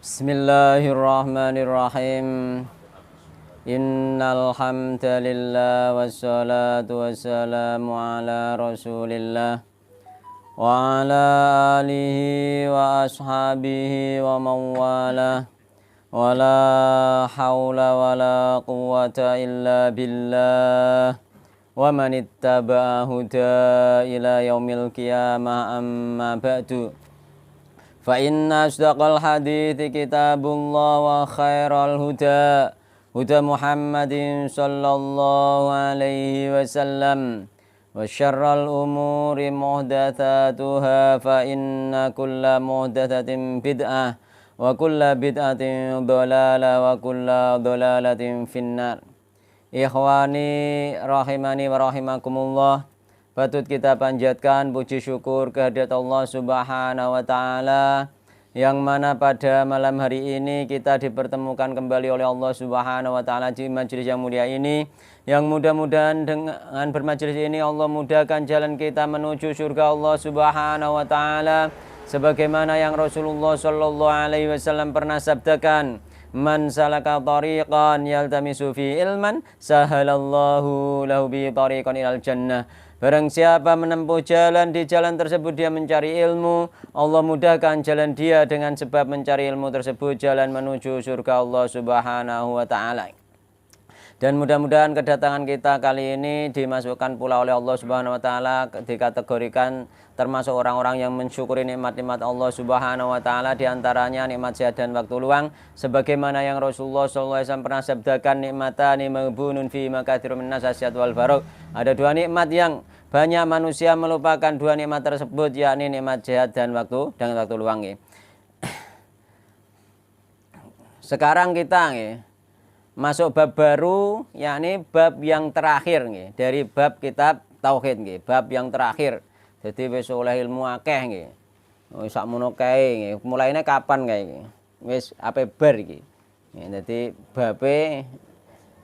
Bismillahirrahmanirrahim. Innal hamdalillah wassalatu wassalamu ala Rasulillah wa ala alihi wa ashabihi wa mawalah. Wala haula wala quwwata illa billah. Wa man ittaba'a huda ila yaumil qiyamah, amma ba'du. Fa inna asdaqal hadithi kitabullah wa khairal huda Muhammadin sallallahu alaihi wasallam, wa syarral umuri muhdatsatuha, fa inna kulla muhdatsatin bid'ah wa kulla bid'atin dhalalah wa kulla dhalalatin finnar. Ikhwani rahimani wa rahimakumullah, patut kita panjatkan puji syukur kehadirat Allah Subhanahu wa Ta'ala, yang mana pada malam hari ini kita dipertemukan kembali oleh Allah Subhanahu wa Ta'ala di majelis yang mulia ini, yang mudah-mudahan dengan bermajelis ini Allah mudahkan jalan kita menuju surga Allah Subhanahu wa Ta'ala, sebagaimana yang Rasulullah Shallallahu Alaihi Wasallam pernah sabdakan, man salaka tariqan yaltamisu fi ilman sahalallahu lahu bi tariqan ilal jannah. Barang siapa menempuh jalan, di jalan tersebut dia mencari ilmu, Allah mudahkan jalan dia dengan sebab mencari ilmu tersebut jalan menuju surga Allah Subhanahu wa Ta'ala. Dan mudah-mudahan kedatangan kita kali ini dimasukkan pula oleh Allah Subhanahu wa Ta'ala, dikategorikan termasuk orang-orang yang mensyukuri nikmat-nikmat Allah Subhanahu wa Ta'ala, diantaranya nikmat sehat dan waktu luang, sebagaimana yang Rasulullah SAW pernah sabdakan, nikmatani maghbunun fi makatsirun minnas asyad wal faragh. Ada dua nikmat yang banyak manusia melupakan dua nikmat tersebut, yakni nikmat sehat dan waktu luang. Sekarang kita masuk bab baru, yakni bab yang terakhir dari bab kitab tauhid, bab yang terakhir. Jadi wis oleh ilmu akeh nggih. Wis sakmono kae. Mulaine kapan kae? Wis ape bar iki. Dadi babe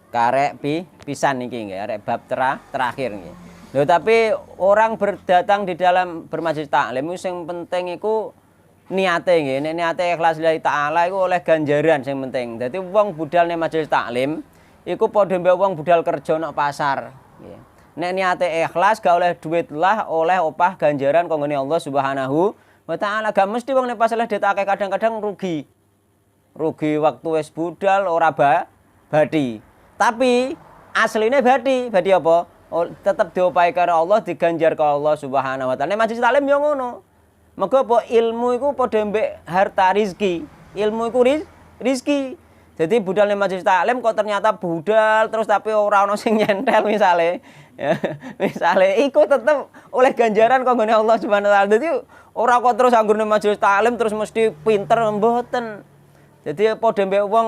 karek pisan iki nggih, arek bab terakhir nggih. Lho tapi orang berdatang di dalam bermajelis taklim sing penting iku niate nggih. Nek niate ikhlas lillahi taala iku oleh ganjaran sing penting. Dadi wong budal ning majelis taklim iku padha mbek wong budal kerja nang pasar nggih. Nek niate ikhlas gak oleh duit lah, oleh opah ganjaran konggone Allah Subhanahu wa Ta'ala. Gak mesti wong nek pasar ditake kadang-kadang rugi. Rugi waktu wis budal ora badi. Tapi asline badi. Badi apa? Tetep diopahi karo Allah, diganjar karo Allah Subhanahu wa Ta'ala. Nek majelis taklim yo ngono. Mergo apa ilmu iku padha mbek harta rezeki. Ilmu iku rezeki. Jadi budal ning majelis taklim kok ternyata budal terus tapi ora ono sing nyentel misale. Ya, misale iku tetep oleh ganjaran kanggone Allah Subhanahu wa Ta'ala. Dadi ora kok terus anggur ning majelis taklim terus mesti pinter, mboten. Jadi padha mbek wong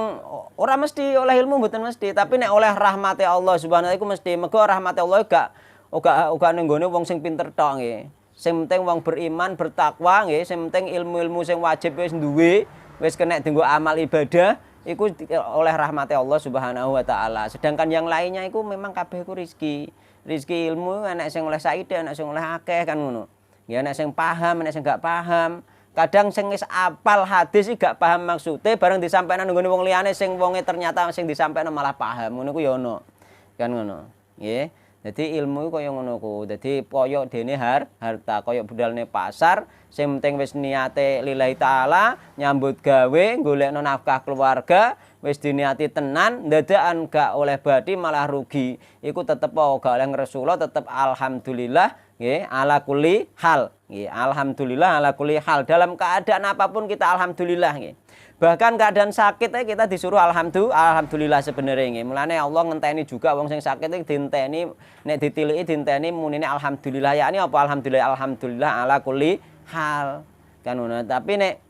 ora mesti oleh ilmu, mboten mesti, tapi nek oleh rahmate Allah Subhanahu wa Ta'ala iku mesti. Mergo rahmate Allah gak ning gone wong sing pinter tok nggih. Sing penting wong beriman, bertakwa nggih, sing penting ilmu-ilmu sing wajib wis duwe, wis kena dienggo amal ibadah, iku oleh rahmate Allah Subhanahu wa Ta'ala. Sedangkan yang lainnya iku memang kabeh iku rezeki. Rezeki ilmu enek sing oleh saithik, enek sing oleh akeh kan ngono. Ya enek sing paham, enek sing gak paham. Kadang sing wis apal hadis iki gak paham maksude, bareng disampaikna nggone wong liyane sing wonge ternyata sing disampaikna malah paham. Ngono ku ya ono. Kan ngono. Nggih. Dadi ilmu iku kaya ngono ku. Dadi koyo dene harta, koyo budalne pasar, sing penting wis niate lillahi taala, nyambut gawe, golekno nafkah keluarga, wis diniati tenan, dadakan gak oleh badi malah rugi. Iku tetep gak oleh ngresula, tetep alhamdulillah nggih ala kulli hal. Nggih, alhamdulillah ala kulli hal. Dalam keadaan apapun kita alhamdulillah nggih. Bahkan keadaan sakit kita disuruh alhamdulillah sebenarnya nggih. Mulane Allah ngenteni juga wong sing sakit iki dinteni, nek ditiliki dinteni munine alhamdulillah. Yakni apa alhamdulillah ala kulli hal. Kan ngono. Tapi nek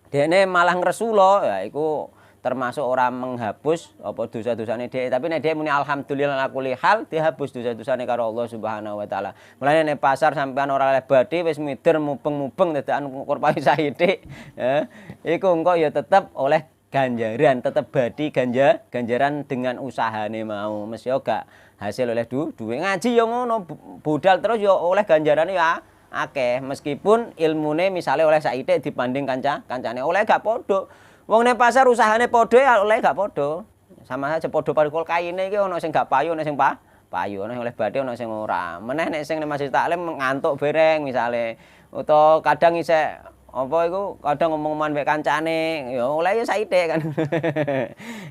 dene malah ngresula ya iku termasuk orang menghapus apa dosa-dosane dhek, tapi nek dhek muni alhamdulillah ala kulli hal dihapus dosa-dosane karo Allah Subhanahu wa Ta'ala. Mulane nek pasar sampean ora oleh badhe wis mider mubeng-mubeng dadakan ngukur pawi saithik, ya iku engko ya tetep oleh ganjaran, tetep badi ganjaran dengan usahane mau. Mesti gak hasil oleh duwe. Ngaji ya ngono, budal terus ya oleh ganjarane ya akeh, meskipun ilmune misale oleh saithik dibanding kancane oleh gak padha. Wong ning pasar usahane padha ya oleh gak padha. Sama aja padha parikul kaine iki ana sing gak payu, ana sing payu, ana sing oleh badhe, ana sing ora. Meneh nek sing ning Masjid Taklim ngantuk bereng misale utawa kadang isih apa iku kadang ngomong-ngomongan mek kancane ya oleh ya saithik kan.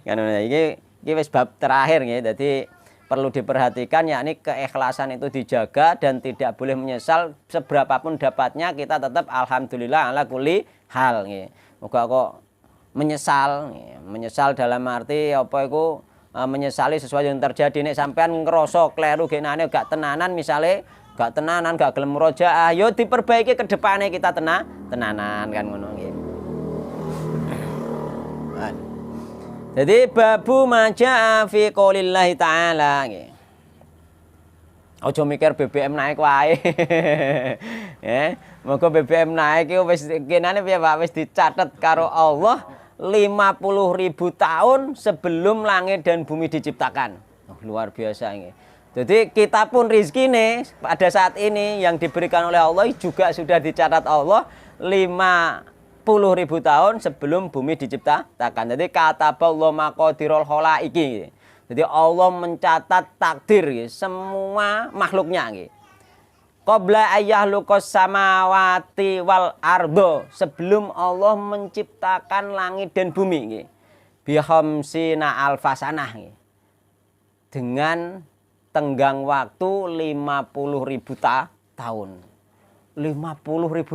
Kan iki wis bab terakhir nggih. Dadi perlu diperhatikan yakni keikhlasan itu dijaga dan tidak boleh menyesal seberapapun dapatnya kita tetap alhamdulillah ala kulli hal nggih. Muga kok menyesal dalam arti apa iku menyesali sesuatu yang terjadi nek sampean ngerasa kleru genane gak tenanan misale gak tenanan gak gelem murojaah yo diperbaiki ke depane kita tenanan kan ngono nggih. Jadi babu maja fi qoulillahi ta'ala nggih. Aja mikir BBM naik wae. Ya, moga BBM naik iki wis kenane piye Pak wis dicatet karo Allah 50.000 tahun sebelum langit dan bumi diciptakan. Oh, luar biasa nggih. Jadi kita pun rezekine pada saat ini yang diberikan oleh Allah juga sudah dicatat Allah 50.000 tahun sebelum bumi diciptakan. Jadi kata Allah maqadirul khalaiki. Jadi Allah mencatat takdir semua makhluknya. Qabla ayyahluqas samawati wal ardo, sebelum Allah menciptakan langit dan bumi. Bihamsina alfasanah. Dengan tenggang waktu 50.000 tahun. 50.000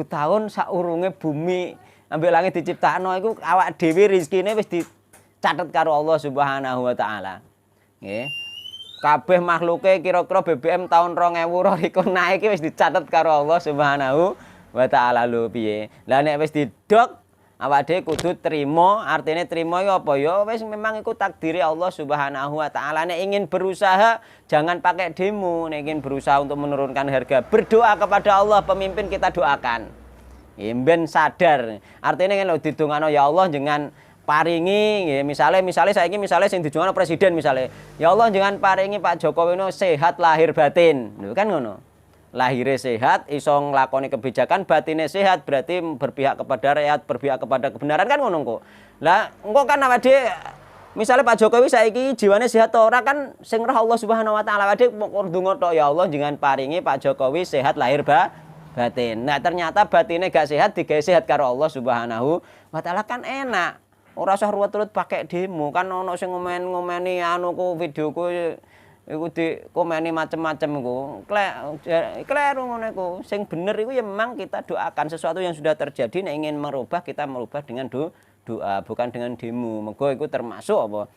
tahun saurunge bumi ambek langit diciptakno iku awak dhewe rezekine wis dicatet karo Allah Subhanahu wa taala. Nggih. Kabeh makhluke kira-kira BBM tahun 2022 naik wis dicatet karo Allah Subhanahu wa taala lho piye. Lah nek wis didok awak dhewe kudu trimo, artine trimo iku apa ya wis memang iku takdire Allah Subhanahu wa taala. Nek ingin berusaha jangan pakai demo, nek ingin berusaha untuk menurunkan harga berdoa kepada Allah, pemimpin kita doakan. Ben sadar. Artinya kan lho didongano ya Allah jangan paringi nggih misale saiki sing didongano presiden misale ya Allah jangan paringi Pak Jokowi no sehat lahir batin. Lho kan ngono. Lahirnya sehat, iso nglakoni kebijakan, batinnya sehat berarti berpihak kepada rakyat, berpihak kepada kebenaran kan ngono kok. Lah engko kan awake dhewe misale Pak Jokowi saiki jiwane sehat ta ora kan sing roh Allah Subhanahu wa taala awake dhewe ndonga tok ya Allah jangan paringi Pak Jokowi sehat lahir batin. Nah ternyata batinnya gak sehat digawe sehat karo Allah Subhanahu wa taala kan enak. Ora usah ruwet-ruwet pakai demo kan ono sing ngomen-ngomeni anuku videoku iku dikomeni macem-macem iku. Kleru ngono iku. Sing bener iku ya memang kita doakan sesuatu yang sudah terjadi nek ingin merubah kita merubah dengan doa bukan dengan demo. Mergo iku termasuk apa?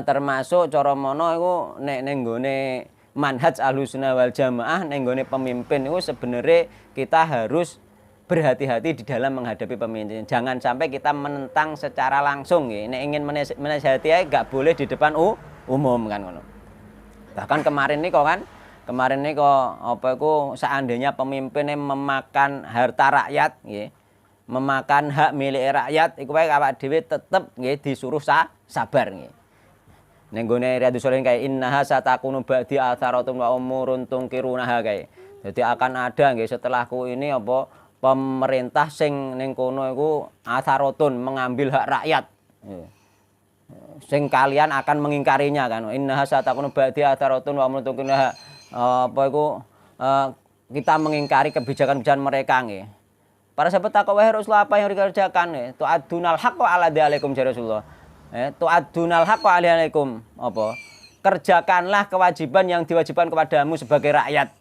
Termasuk cara mono iku nek ning nggone manhaj Ahlussunnah wal Jamaah ning nggone pemimpin iku sebenarnya kita harus berhati-hati di dalam menghadapi pemimpin. Jangan sampai kita menentang secara langsung ya. Nek ingin menasihati ae gak boleh di depan umum kan ngono. Bahkan kemarin nih kok apa iku seandainya pemimpinnya memakan harta rakyat nggih, memakan hak milik rakyat iku wae awak dhewe tetep nggih disuruh sabar nggih. Ning gone Riyadhus Shalihin kae innaha satakunu ba'di atharatun wa umurun tungkirunaha kae. Jadi akan ada nggih setelahku ini apa pemerintah sing ning kono iku atharatun mengambil hak rakyat. Sing kalian akan mengingkarinya kan. Innaha satakunu ba'di atharatun wa umurun tungkirunaha. Apa iku kita mengingkari kebijakan-kebijakan mereka nggih. Para sahabat takwa wahai Rasulullah apa yang dikerjakan tu'adunal haqqo ala dzalikum ya Rasulullah. Tu'adunal haqqo alaikum apa? Kerjakanlah kewajiban yang diwajibkan kepadamu sebagai rakyat.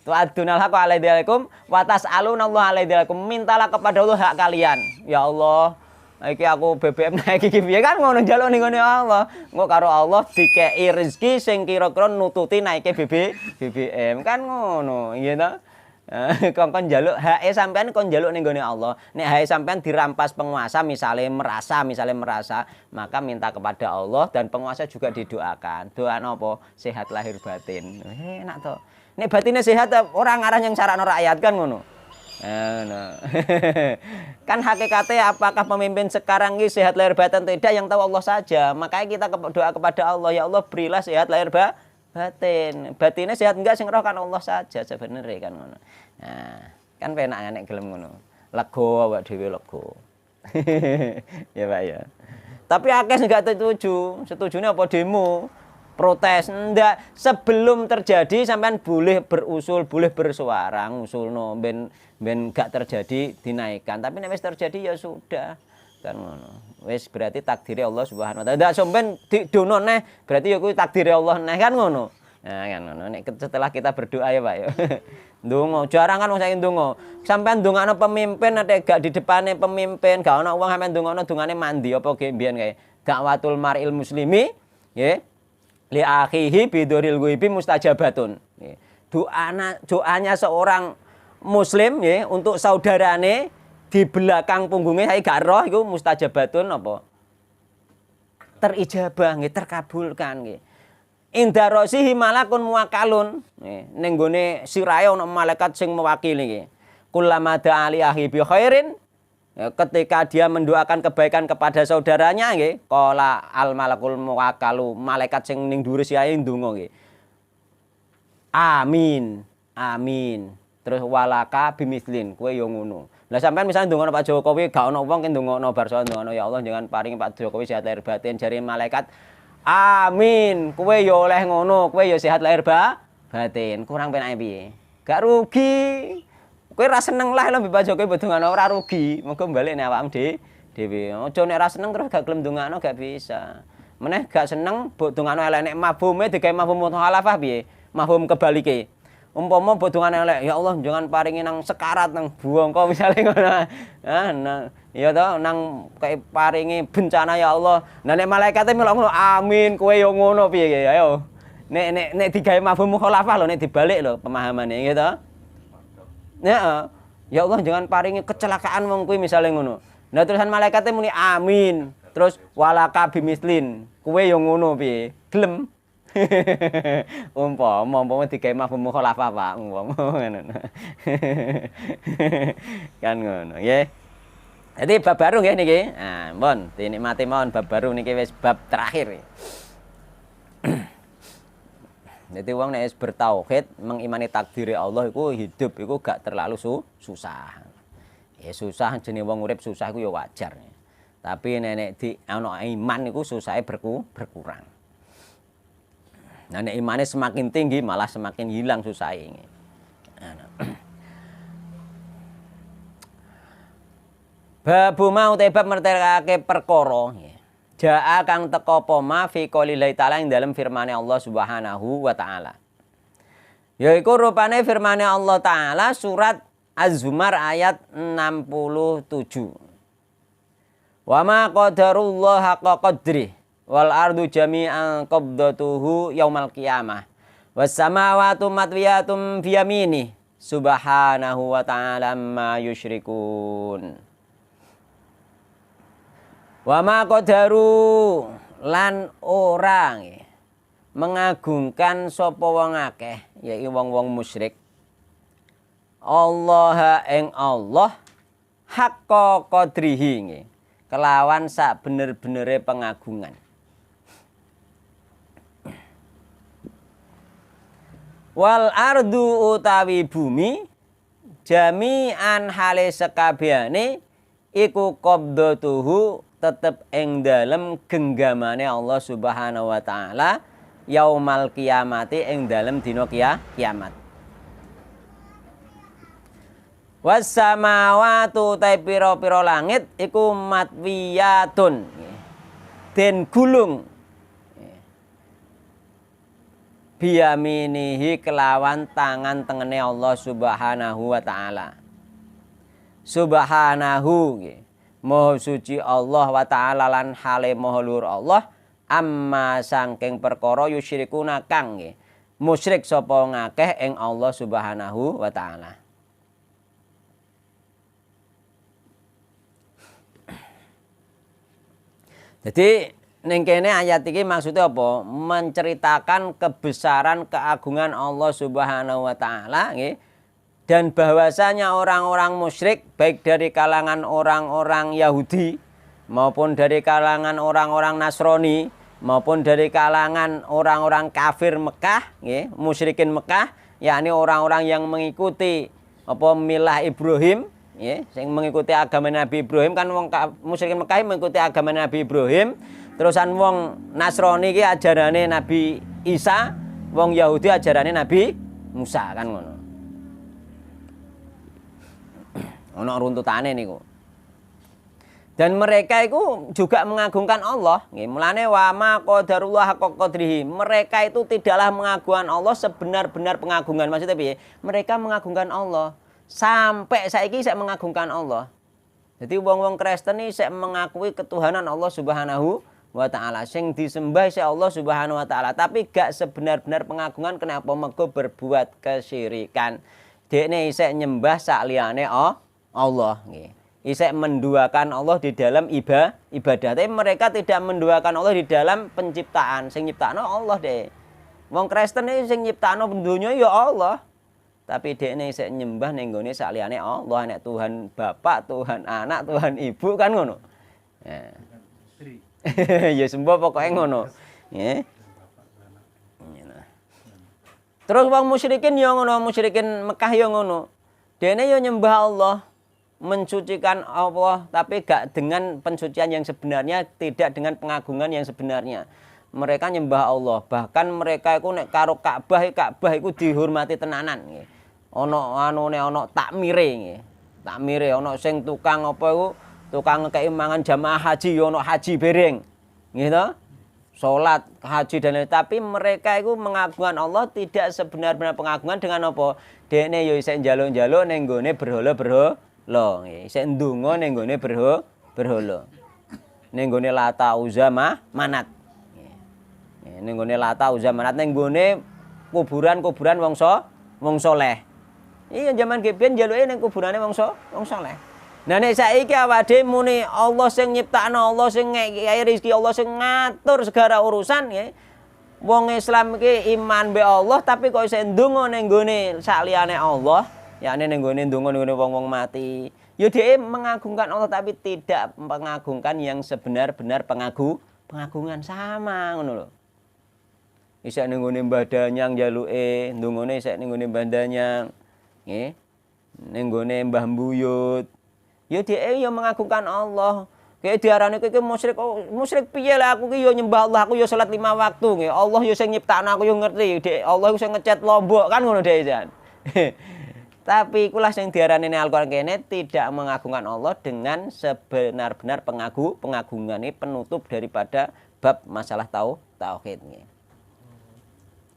Tu'adunal haqqo alaikum wa tas'alunallaha alaikum. Mintalah kepada Allah hak kalian. Ya Allah, iki aku BBM naik iki piye kan ngono njaluk ning ngene Allah. Engko karo Allah dikeki rezeki sing kira-kira nututi naike BBM kan ngono, iya ta? Kon njaluk hake sampean kon njaluk ning gone Allah. Nek hake sampean dirampas penguasa misale merasa, maka minta kepada Allah dan penguasa juga didoakan. Doa napa? Sehat lahir batin. Enak to. Nek batine sehat orang ngarah yang sarakno rakyat kan ngono. Kan hakikatnya apakah pemimpin sekarang ini sehat lahir batin tidak yang tahu Allah saja. Makanya kita doa kepada Allah, ya Allah berilah sehat lahir batin. Batinnya sehat enggak sing roh kan Allah saja sebenarnya kan ngono. Nah, kan penak nek gelem ngono. lega awak dhewe lega. Ya Pak ya. Tapi akeh sing gak setuju. Setujune apa demo, protes. Ndak, sebelum terjadi sampean boleh berusul, boleh bersuara ngusulno ben gak terjadi dinaikkan. Tapi nek wis terjadi ya sudah. Kan ngono. Wis berarti takdire Allah Subhanahu wa taala. Ndak sampean didono neh, berarti ya kuwi takdire Allah neh kan ngono. Nah kan ngono. Nek setelah kita berdoa ya Pak ya. Ndonga, jarang kan wong saiki ndonga. Sampeyan ndongakno pemimpin nek gak di depane pemimpin, gak ana wong sampeyan ndongakno dongane mandi apa ge mbiyen kae. Dakwatul mar'il muslimi nggih li akhihi biduril ghaibi mustajabatun. Doanya seorang muslim nggih untuk saudarane di belakang punggungnya saya gak roh iku mustajabatun apa? Terijabah nggih, terkabulkan nggih. Inda rasihi malakun muwakkalun. Ning gone sirahe ana malaikat sing mewakili nggih. Kullama da'ali ahi bi khairin, ketika dia mendoakan kebaikan kepada saudaranya nggih, qala al malakul muwakkalu, malaikat sing ning dhuwur sirahe ndonga nggih. Amin. Amin. Terus walaka bimislin, kowe yo ngono. Lah sampean misalnya ndonga Pak Jokowi gak ana wong ki ndongakno bar ndongakno ya Allah jangan paringi Pak Jokowi sehat lahir batin, jare malaikat amin, kowe yo oleh ngono, kowe yo sehat lahir batin. Kurang penake piye? Gak rugi. Kowe ra seneng lah lho Pak Jokowi ndongakno ora rugi. Muga balekne awakmu dhewe. Aja nek ra seneng terus gak gelem ndongakno gak bisa. Meneh gak seneng mbok ndongakno elek nek mafhume digawe mafhum mukhalafah piye? Mafhum kebalike. Umpama mbok ndongakno elek, ya Allah jangan paringi nang sekarat nang buangka misale ngono. Nah, ya toh nang kayak paringi bencana ya Allah. Nah nek malaikate melok ngono, amin, kowe yo ngono piye ya ayo. Nek digawe mafhum mukhalafah lho, nek dibalik lho pemahamane gitu. Ya, ya Allah jangan paringi kecelakaan wong kuwi misale ngono. Nah terusan malaikate muni amin. Terus walaka bimislin, kowe yo ngono piye? Gelem. Umpama digawe mafhum mukhalafah Pak, umpama ngono. Kan ngono nggih. Jadi bab baru nggih niki. Nah, mohon dinikmati mawon bab baru niki wis bab terakhir. Jadi wong nek wis bertauhid mengimani takdire Allah iku hidup iku gak terlalu susah. Ya susah jenenge wong urip susah iku ya wajar. Tapi nek di ana iman iku susahe berkurang. Nah nek imane semakin tinggi malah semakin hilang susahe. Babu mau tebab mertekake perkara. Jaa kang teka apa ma fi qoulillahi ta'ala ing dalem firmane Allah Subhanahu wa taala. Yaiku rupane firmane Allah taala surat Az-Zumar ayat 67. Wa ma qadarullah haqqa qadri wal ardu jami'an qabdatuhu yaumal qiyamah was samawati matwiyatum bi yamini subhanahu wa ta'ala amma yusyrikun. Wa ma qadaru lan orang mengagungkan sapa wong akeh yaiku wong-wong musyrik Allah ing Allah haqqa qadrihi kelawan sak bener-benere pengagungan. Wal ardu utawi bumi jami'an hale sekabehane iku qabdatuhu tetep ing dalem genggamane Allah Subhanahu wa taala yaumal kiamati ing dalem dina kiamat. Was samawati ta pira-pira langit iku matwiyatun den gulung biyaminihi kelawan tangan tengene Allah Subhanahu wa taala. Subhanahu Maha suci Allah wa ta'ala lan hale maha luhur Allah amma saking perkara yusyrikuna kang musyrik sapa ngakeh ing Allah Subhanahu wa ta'ala. Jadi ning kene ayat iki maksudnya apa? Menceritakan kebesaran keagungan Allah Subhanahu wa taala nggih. Dan bahwasanya orang-orang musyrik baik dari kalangan orang-orang Yahudi maupun dari kalangan orang-orang Nasrani maupun dari kalangan orang-orang kafir Mekah nggih, musyrikin Mekah yakni orang-orang yang mengikuti apa milah Ibrahim ya, sing mengikuti agama Nabi Ibrahim kan wong musyrikin Mekah mengikuti agama Nabi Ibrahim, terusan wong Nasrani ki ajarane Nabi Isa, wong Yahudi ajarane Nabi Musa kan ngono. Ono runtutane niku. Dan mereka itu juga mengagungkan Allah. Mulane wa ma qadarullah haqqa qadrihi. Mereka itu tidaklah mengagungkan Allah sebenar-benar pengagungan. Maksudnya piye? Mereka mengagungkan Allah. Sampai saiki saya mengagungkan Allah. Jadi wong-wong Kristen ini saya mengakui ketuhanan Allah Subhanahu wa taala. Sing disembah saya Allah Subhanahu wa taala, tapi gak sebenar-benar pengagungan. Kenapa? Mergo berbuat kesyirikan. Dekne isih nyembah sak liyane Allah nggih. Isih menduakan Allah di dalam ibadah. Tapi mereka tidak menduakan Allah di dalam penciptaan. Sing nyiptakno Allah deh. Wong Kristen iki sing nyiptakno donya ya Allah. Tapi dekne isih nyembah ning gone saliyane Allah, nek Tuhan Bapak, Tuhan Anak, Tuhan Ibu kan ngono. Ya. Ya sembo pokoke ngono. Nggih. Terus wong musyrikin ya ngono, musyrikin Mekah ya ngono. Dene ya nyembah Allah, mensucikan Allah, tapi gak dengan pensucian yang sebenarnya, tidak dengan pengagungan yang sebenarnya. Mereka nyembah Allah, bahkan mereka iku nek karo Ka'bah iku dihormati tenanan nggih. Ana anune ana takmire nggih. Takmire ana sing tukang apa iku, tukang ngekeki mangan jamaah haji ya ana haji bereng. Nggih to? Salat, haji dan lain, tapi mereka itu mengagungkan Allah tidak sebenar-benar pengagungan dengan apa? Dekne ya isih njaluk-njaluk ning gone berhala-berhala. Lho, isih ndonga ning gone berhala. Ning gone Lata Uzza Manat. Ning gone Lata Uzza Manat ning gone kuburan-kuburan wong saleh. Iya zaman biyen njaluke ning kuburane wong saleh. Nah nek saiki awake muni Allah sing nyiptakno, Allah sing ngekeki rezeki, Allah sing ngatur segala urusan nggih. Wong Islam iki iman be Allah tapi kok isih ndonga ning gone saliyane Allah. Yakni ning gone ndonga ning wong-wong mati. Ya dhek mengagungkan Allah tapi tidak mengagungkan yang sebenar-benar pengagungan sama ngono lho. Isih ning gone Mbah Danyang njaluke, ndongane isih ning gone Mbah Danyang. Nggih. Ning gone Mbah Mbuyut. Ya dhek ya mengagungkan Allah. Kayak diarani kowe iki musyrik. Oh, musyrik piye lah aku ki ya nyembah Allah, aku ya salat 5 waktu nggih. Allah ya sing nyiptakno aku ya ngerti. Dhek Allah iku sing ngecat Lombok kan ngono dhek jan. Tapi ikulah yang diarani Al-Qur'an kene tidak mengagungkan Allah dengan sebenar-benar pengagungan ini penutup daripada bab masalah tauhid nggih.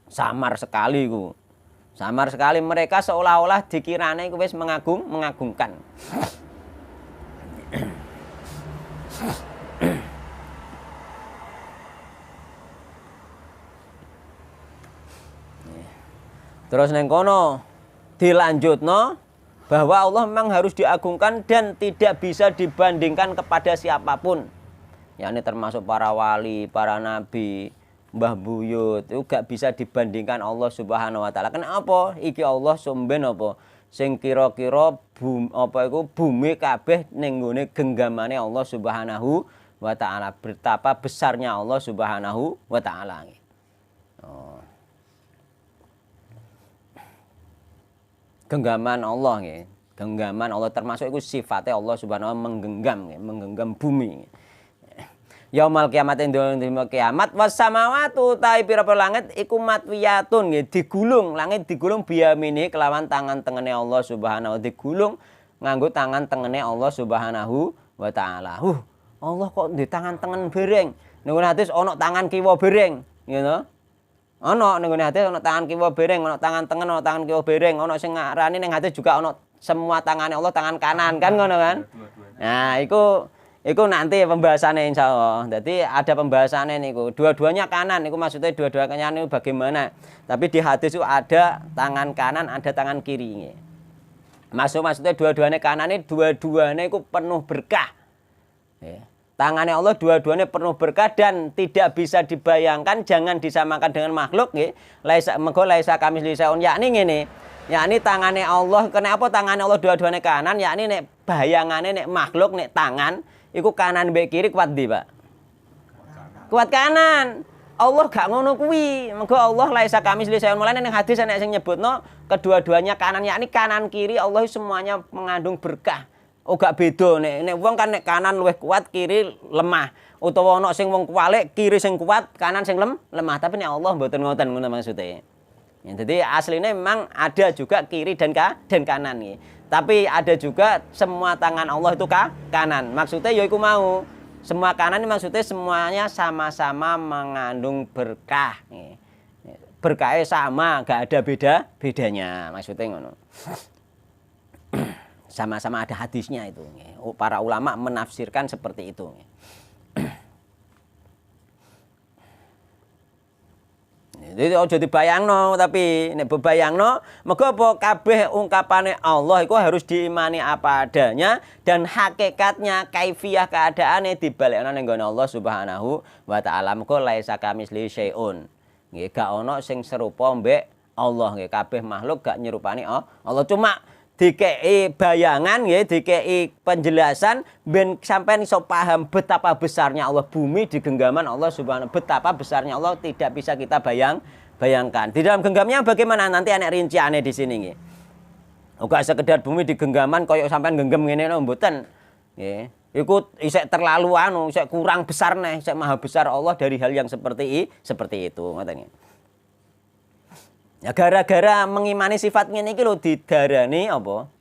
Samar sekali ku. Samar sekali mereka seolah-olah dikirane iku wis mengagungkan. Terus neng kono dilanjutno bahwa Allah memang harus diagungkan dan tidak bisa dibandingkan kepada siapapun. Ya ini termasuk para wali, para nabi, Mbah Buyut itu gak bisa dibandingkan Allah Subhanahu wa taala. Kenapa? Iki Allah sumben apa? Sing kira-kira bumi kabeh ning nggone genggamane Allah Subhanahu wa taala. Betapa besarnya Allah Subhanahu wa taala. Oh. Genggaman Allah nggih. Genggaman Allah termasuk iku sifatnya Allah Subhanahu wa taala menggenggam bumi. Yaumul kiamat dina kiamat was samawatu ta pira-pira langit iku matwiyatun nggih digulung, langit digulung biyamini kelawan tangan tengene Allah Subhanahu wa taala, digulung nganggo tangan tengene Allah Subhanahu wa taala. Allah kok di tangan tengen bereng. Ning hadis ana tangan kiwa bereng, ngono. Ana ning hadis ana tangan kiwa bereng, ana tangan tengen, ana tangan kiwa bereng, ana sing ngarani ning hadis juga ana semua tangannya Allah tangan kanan kan ngono kan. Nah, Iku nanti pembahasannya insya Allah. Jadi ada pembahasannya niku. Dua-duanya kanan. Iku maksudnya dua-duanya kanan itu bagaimana. Tapi di hadis itu ada tangan kanan, ada tangan kiri. Maksudnya dua-duanya kanan ini dua-duanya itu penuh berkah. Tangannya Allah dua-duanya penuh berkah dan tidak bisa dibayangkan, jangan disamakan dengan makhluk. Laisa kamitslihi syai'un. Yakni ngene. Yakni tangannya Allah. Kenapa tangannya Allah dua-duanya kanan? Yakni nek bayangannya nek makhluk nek tangan. Iku kanan mbek kiri kuat ndi, Pak? Kuat kanan. Allah gak ngono kuwi. Mergo Allah laisa kamitslihi syai'un. Mulane ning hadis ana sing nyebutno kedua-duanya kanan, yakni kanan kiri Allah semuanya mengandung berkah. Oh gak beda nek wong kan nek kanan luwih kuat, kiri lemah. Utawa ana sing wong kuwalik, kiri sing kuat, kanan sing lemah. Tapi nek Allah mboten ngoten ngono maksudnya. Ya, jadi aslinya memang ada juga kiri dan kanan nih. Tapi ada juga semua tangan Allah itu kanan. Maksudnya ya iku mau. Semua kanan ini maksudnya semuanya sama-sama mengandung berkah. Berkahnya sama, gak ada bedanya. Maksudnya ngono. Sama-sama ada hadisnya itu. Para ulama menafsirkan seperti itu. Jadi aja dibayangno, tapi nek bebayangno mergo apa kabeh ungkapane Allah iku harus diimani apa adanya dan hakikatnya kaifiyah keadaane dibalekno ning gone Allah Subhanahu wa taala. Mergo laisa kamitslihi syai'un. Nggih gak ono sing serupa mbek Allah nggih, kabeh makhluk gak nyerupani Allah. Cuma dikei bayangan ya, dikei penjelasan ben sampean iso paham betapa besarnya Allah, bumi di genggaman Allah Subhanahu, betapa besarnya Allah tidak bisa kita bayangkan. Di dalam genggamnya bagaimana nanti anak rinciannya di sini nggih. Ora sekedar bumi di genggaman koyo sampean genggam ngene no mboten. Nggih. Iku isek terlalu isek kurang besar nih, isek maha besar Allah dari hal yang seperti itu ngoten nggih. Ya gara-gara mengimani sifat ngene iki lho didarani apa?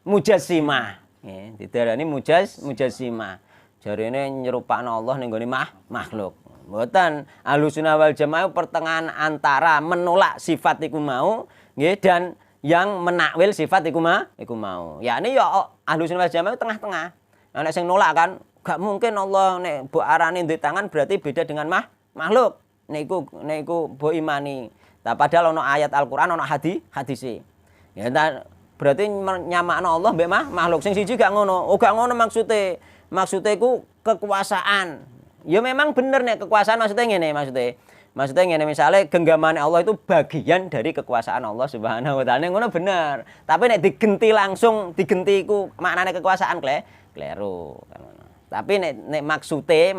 Mujassimah. Nggih, didarani mujassimah. Jarene nyerupakno Allah ning gone makhluk. Mboten. Ahlussunnah wal Jamaah pertengahan antara menolak sifat iku mau nggih dan yang menakwil sifat iku mau. Yakni ya Ahlussunnah wal Jamaah tengah-tengah. Nek sing nolak kan gak mungkin Allah nek mbok arani ndek tangan berarti beda dengan makhluk. Nek iku mbok imani. Nah, padahal ono ayat Al-Qur'an ono hadis. Ya berarti nyamakno Allah mbek makhluk sing siji gak ngono. Oh gak ngono maksude. Maksude iku kekuasaan. Ya memang bener nek kekuasaan maksudnya ngene Maksudnya ngene misale genggamane Allah itu bagian dari kekuasaan Allah Subhanahu wa taala. Ngono bener. Tapi nek digenti langsung, digenti iku maknane kekuasaan kleru kan ngono. Tapi nek maksude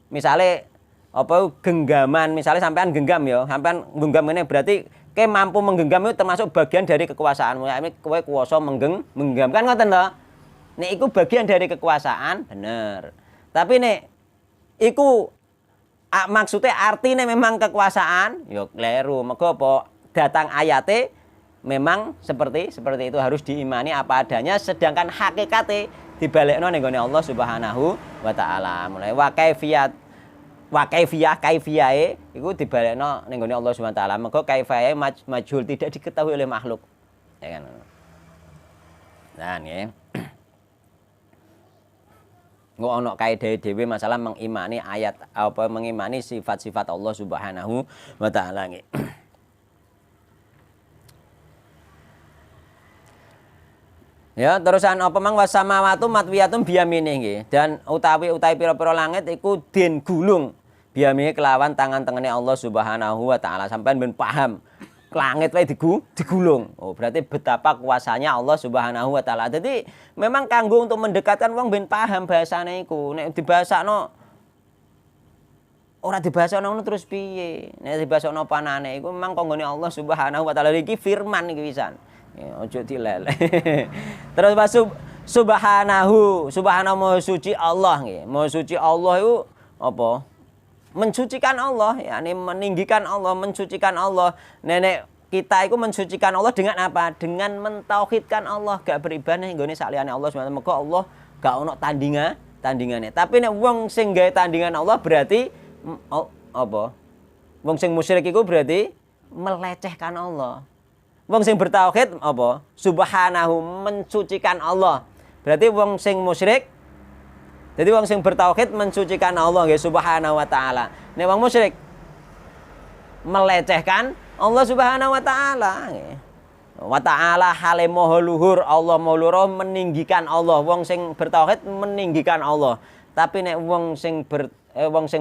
misale apa genggaman, misalnya sampean genggam ya, sampean genggam ini berarti ke mampu menggenggam itu termasuk bagian dari kekuasaanmu. Ini kowe kuwasa menggenggam kan ngoten to. Nek iku bagian dari kekuasaan, bener. Tapi nek iku maksudnya artinya memang kekuasaan, ya kleru. Mergo apa datang ayate memang seperti itu harus diimani apa adanya, sedangkan hakikate dibalekno ning gone Allah Subhanahu wa taala. Mulai kaifiyahe iku dibalekno ning gone Allah Subhanahu wa taala. Mergo kaifiyahe majhul, tidak diketahui oleh makhluk. Ya kan. Nah, nggih. Engko ana kaidah dhewe masalah mengimani ayat apa mengimani sifat-sifat Allah Subhanahu wa taala nggih. Ya, terusan apa mang wasamawatu matwiyatun biyaminih nggih. Dan utawi pira-pira langit iku den gulung biyaminih kelawan tangan tengene Allah Subhanahu wa taala. Sampeyan ben paham. Langit wae digulung. Oh, berarti betapa kuasanya Allah Subhanahu wa taala. Jadi memang kanggo untuk mendekatkan wong ben paham bahasane iku. Nek dibahasakno ora dibahasakno terus piye? Nek dibahasakno panane iku memang kanggone Allah Subhanahu wa taala iki firman iki pisan. Ya, ojo dilele. Terus subhanahu maha suci Allah nggih. Maha suci Allah itu apa? Mensucikan Allah, yakni meninggikan Allah, mensucikan Allah. Nenek kita itu mensucikan Allah dengan apa? Dengan mentauhidkan Allah, gak beribadah nggone saliyane Allah Subhanahu wa taala. Allah gak ono tandingane. Tapi nek wong sing gawe tandingan Allah berarti apa? Wong sing musyrik iku berarti melecehkan Allah. Wong sing bertauhid apa? Subhanahu mensucikan Allah. Berarti wong sing musyrik. Jadi wong sing bertauhid mensucikan Allah nggih Subhanahu wa taala. Nek wong musyrik melecehkan Allah Subhanahu wa taala nggih. Wa taala hale maha luhur, Allah maha luhur meninggikan Allah. Wong sing bertauhid meninggikan Allah. Tapi nek wong sing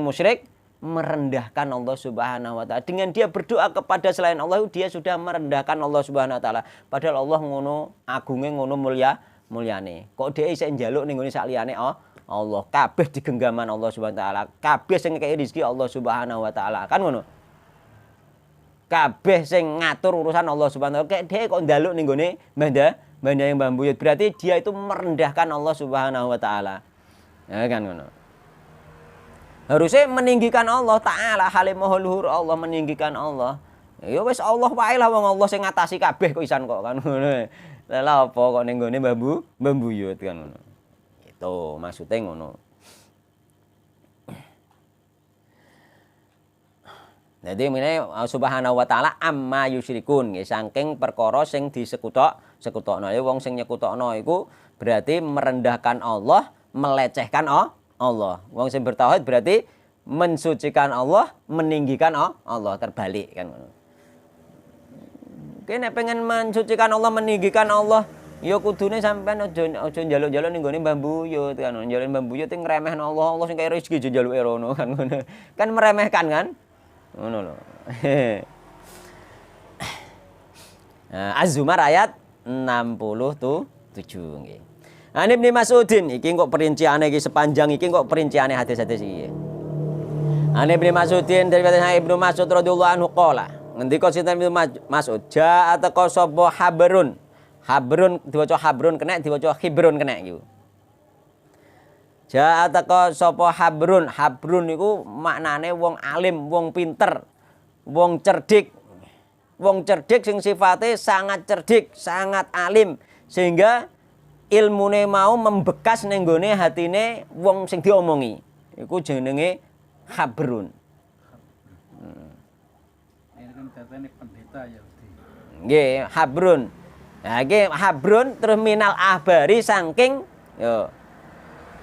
musyrik merendahkan Allah Subhanahu wa taala. Dengan dia berdoa kepada selain Allah, dia sudah merendahkan Allah Subhanahu wa taala. Padahal Allah ngono agunge, ngono mulyane. Kok dhek isih njaluk ning nggone sak liyane Allah. Kabeh digenggaman Allah Subhanahu wa taala. Kabeh sing ngekeki rezeki Allah Subhanahu wa taala. Kan ngono. Kabeh sing ngatur urusan Allah Subhanahu wa taala. Kek dhek kok njaluk ning nggone Mbah Mbah Buyut. Berarti dia itu merendahkan Allah Subhanahu wa taala. Ya kan ngono. Harusnya meninggikan Allah taala, halimahul luhur Allah, meninggikan Allah. Ya wis Allah wae lah wong Allah sing ngatasi kabeh kok isan kok kan ngono. Lah apa kok ning nggone Mbah Buyut kan ngono. Itu maksudnya ngono. Jadi mene Subhanahu wa taala amma yusyrikun nggih saking perkara sing disekutokno. Ya wong sing nyekutokno iku berarti merendahkan Allah, melecehkan Allah. Wong sing bertauhid berarti mensucikan Allah, meninggikan Allah, terbalik kan ngono. Kene pengen mensucikan Allah, meninggikan Allah, ya kudune sampean aja njaluk-njaluk ning gone Mbah Buyut kan. Njaluk Mbah Buyut sing ngremehno Allah sing kaya rezeki aja njaluke rono kan ngono. Kan meremehkan kan? Ngono lho. Nah, Az-Zumar ayat 67 nggih. Ani Ibnu Mas'udin iki kok perinciane iki sepanjang iki kok perinciane hadis-hadis iki. Ani Ibnu Mas'udin dari Ibnu Mas'ud radhiyallahu anhu qala. Ngendika sinten Ibnu Mas'ud, ja'at qasaba habrun. Habrun diwaca habrun kena diwaca khibrun kena iki. Ja'at qasaba habrun. Habrun iku maknane wong alim, wong pinter, wong cerdik. Wong cerdik sing sifate sangat cerdik, sangat alim sehingga ilmune mau membekas ning gone hatine wong sing diomongi. Iku jenenge habrun. Ini kan katanya pendeta ya. Nggih, habrun. Nah, iki habrun terus minal ahbari saking yo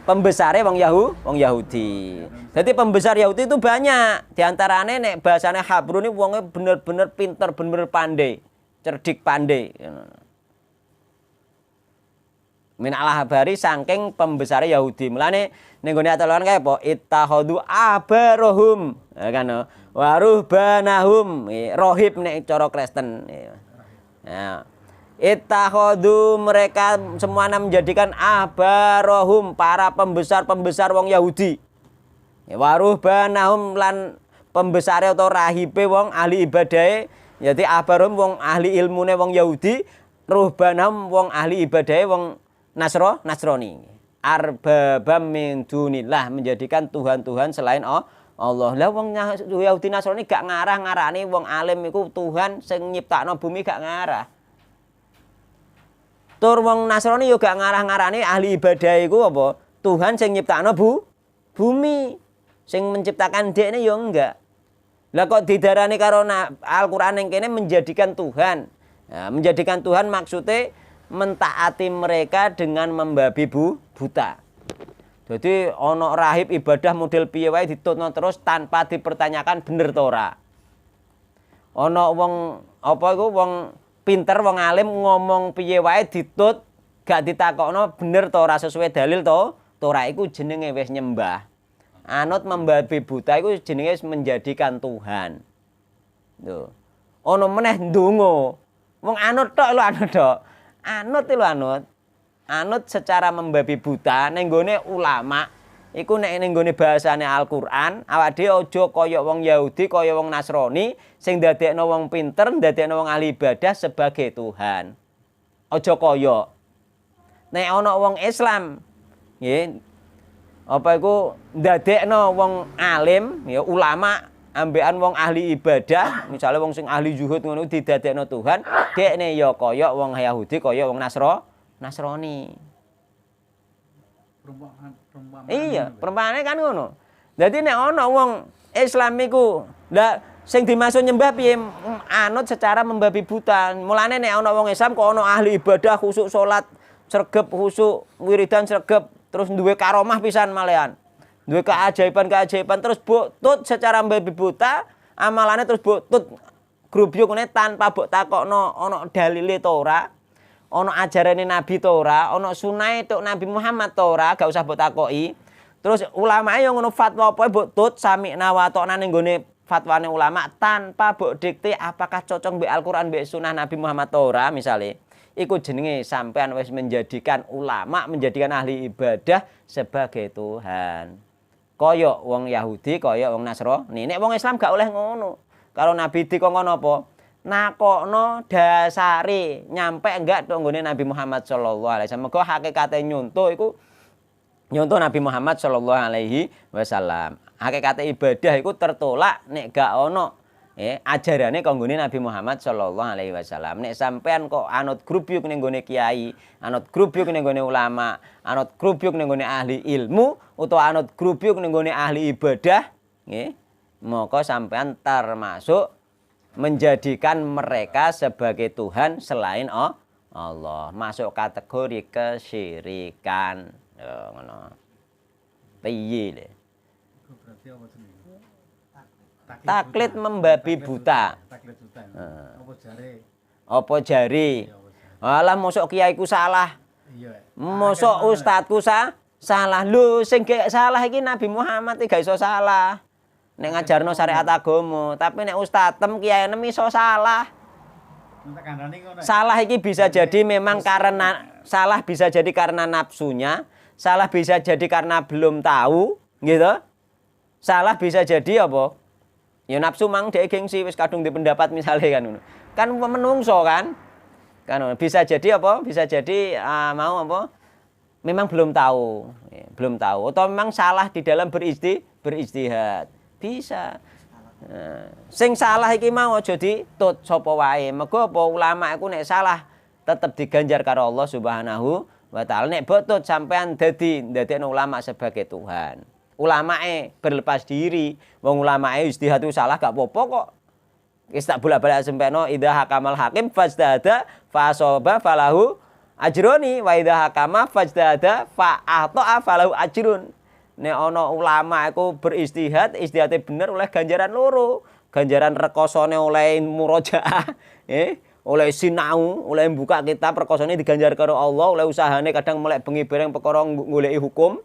pembesare wong Yahudi. Jadi pembesar Yahudi itu banyak. Di antarane nek bahasane habrun ini wonge bener-bener pinter, bener-bener pandai, cerdik pandai. Min al-habari saking pembesare Yahudi. Mulane ning gone aturan kae apa? Ittakhadhu abarahum. Ya kan. Wa ruhbanahum. Rohib nek cara Kristen. Ya. Ittakhadhu mereka semuanya menjadikan abarahum para pembesar-pembesar wong Yahudi. Ya wa ruhbanahum lan pembesare atau rahibe wong ahli ibadahe. Jadi abarahum wong ahli ilmune wong Yahudi, ruhbanahum wong ahli ibadahe wong Nasrani. Arbabam min dunillah menjadikan tuhan-tuhan selain Allah. Lah wong Yahudi Nasrani gak ngarah-ngarani wong alim iku Tuhan sing nyiptakno bumi gak ngarah. Tur wong Nasrani yo gak ngarah-ngarani ahli ibadah iku apa? Tuhan sing nyiptakno bumi. Sing menciptakan dekne yo enggak. Lah kok didarani karo Al-Qur'an yang kene menjadikan Tuhan. Nah, menjadikan Tuhan maksudnya mentaati mereka dengan membabi buta. Jadi ono rahib ibadah model piye wae ditutno terus tanpa dipertanyakan bener ta ora. Ono wong apa iku wong pinter wong alim ngomong piye wae ditut gak ditakokno bener ta ora sesuai dalil ta ora iku jenenge wis nyembah. Anut membabi buta iku jenenge menjadikan Tuhan. Lho. Ono meneh ndonga. Wong anut tok lho anut tok. Anut lho anut. Anut secara membabi buta ning gone ulama iku nek ning gone bahasane Al-Qur'an awake dhewe aja kaya wong Yahudi, kaya wong Nasrani sing ndadekno wong pinter, ndadekno wong ahli ibadah sebagai Tuhan. Aja kaya. Nek ana wong Islam nggih apa iku ndadekno wong alim ya ulama ambekan wong ahli ibadah, misalnya wong sing ahli zuhud ngono didadekno Tuhan, dekne ya kaya wong Yahudi, kaya wong Nasrani. Iya, perumpamanane kan ngono. Dadi nek ana wong Islam iku, lah sing dimaksud nyembah piye anut secara membabi buta. Mulane nek ana wong Islam kok ana ahli ibadah khusuk salat, sregep khusuk, wiridan sregep, terus duwe karomah pisan malehan. Duwe keajaiban terus butut secara membabi buta, amalane terus butut grubyukne tanpa mbok takokno ana dalile ta ora. Ono ajarane Nabi ta ora, ono sunahe tok Nabi Muhammad ta ora, gak usah mbok takoki. Terus ulama yo ngono fatwa apa mbok tut sami'na wa ta'na ning gone fatwane ulama tanpa mbok dikte apakah cocok mbek Al-Qur'an mbek sunah Nabi Muhammad ta ora misale. iku jenenge sampean wis menjadikan ulama, menjadikan ahli ibadah sebagai Tuhan. Kaya wong Yahudi, kaya wong Nasrani. Nek wong Islam gak oleh ngono. Kalau Nabi dikongkon apa? Nakokno dasare nyampe enggak tok nggone Nabi Muhammad sallallahu alaihi wasallam. Mergo hakikate nyonto iku nyonto Nabi Muhammad sallallahu alaihi wasallam. Hakikate ibadah iku tertolak nek gak ono ajarane kanggone Nabi Muhammad sallallahu alaihi wasallam. Nek sampean kok anut grubyuk ning gone kiai, anut grubyuk ning gone ulama, anut grubyuk ning gone ahli ilmu utawa anut grubyuk ning gone ahli ibadah, nggih, maka sampean termasuk menjadikan mereka sebagai Tuhan selain Allah, masuk kategori kesyirikan. Ya ngono. Piye le? Berarti apa jenenge? Taklid membabi buta. Taklid buta. Apa jare? Apa jari? Alah mosok kiaiku salah. Iya. Mosok ustadku salah. Lho sing gak salah iki Nabi Muhammad iki gak iso salah. Nek ngajarno syariat agama, tapi nek ustadem kiyainem iso salah. Salah iki bisa jadi memang karena salah bisa jadi karena nafsunya, salah bisa jadi karena belum tahu, gitu. Salah bisa jadi apa? Ya nafsu mang dhek gengsi wis kadung di pendapat misalnya kan ngono. Kan menungso kan? Kan bisa jadi apa? Bisa jadi mau apa? Memang belum tahu, belum tahu atau memang salah di dalam beristihad. Bisa. Sing salah iki mau aja ditut sapa wae. Mergo apa ulama iku nek salah tetep diganjar karo Allah Subhanahu wa taala. Nek botut sampean ndadekno ulama sebagai Tuhan. Ulamae berlepas diri. Wong ulamae ijtihad itu salah gak apa-apa kok. Wis tak bolak-balik sempeno idza hakamal hakim fajtahada fa asaba falahu ajroni wa idza hakama fajtahada fa ahta'a falahu ajrun. Nek ana ulama iku beristihad, istihate bener oleh ganjaran loro. Ganjaran rekosone oleh murojaah, oleh sinau, oleh buka kitab rekosone diganjar karo Allah, oleh usahane kadang melek bengi bareng perkara goleki hukum.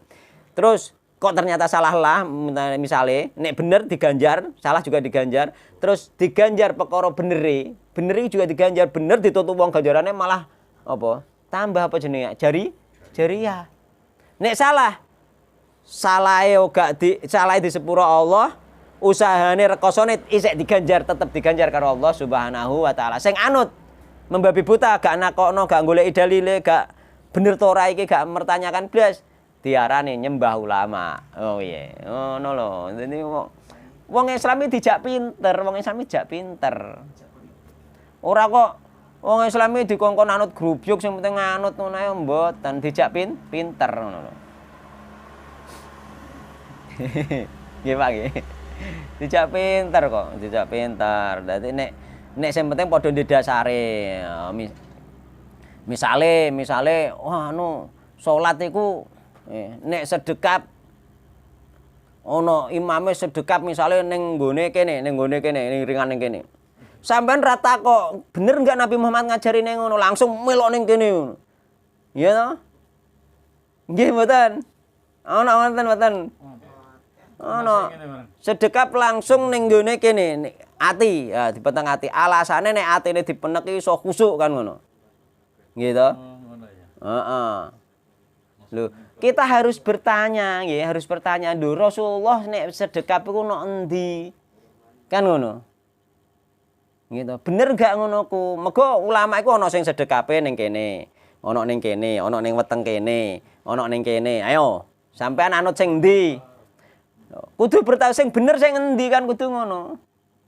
Terus kok ternyata salah lah misale, nek bener diganjar, salah juga diganjar. Terus diganjar perkara beneri juga diganjar, bener ditutup wong ganjarane malah apa? Tambah apa jenenge? Jariah. Nek salahe salahe di sepuro Allah, usahane rekosone isek diganjar, tetep diganjar karo Allah Subhanahu wa taala. Sing anut membabi buta gak nakokno, gak goleki dalile, gak bener to ora iki, gak mertanyakan blas, diarani nyembah ulama. Oh iya, ngono lho. Dadi wong Islam iki dijak pinter, Ora kok wong Islam iki dikongkon anut grubyuk sing penting anut ngono ae mboten, dijak pinter ngono lho. Nggih Pak nggih. Dijak pinter kok, dijak pinter. Dadi nek sing penting padha ndasare. Misale wah salat iku nek sedekap ana imame sedekap misale ning nggone kene, ning ringan ning kene. Sampeyan rata kok bener enggak Nabi Muhammad ngajari ning ngono, langsung melok ning kene. Iya to? Nggih mboten. Ana wonten. Ono sedekap langsung ning nggone kene ati, ya dipeteng ati. Alasane nek atine dipenek iso khusuk kan ngono. Nggih to? Ngono ya. Heeh. Lho, kita harus bertanya nggih, harus bertanya lho Rasulullah nek sedekap iku nok endi? Kan ngono. Gitu. Bener gak ngono ku? Mergo ulama iku ana sing sedekape ning kene, ana ning kene, ana ning weteng kene, ana ning kene. Ayo, sampean anut sing endi? Kudu bertahu sing bener sing endi kan kudu ngono.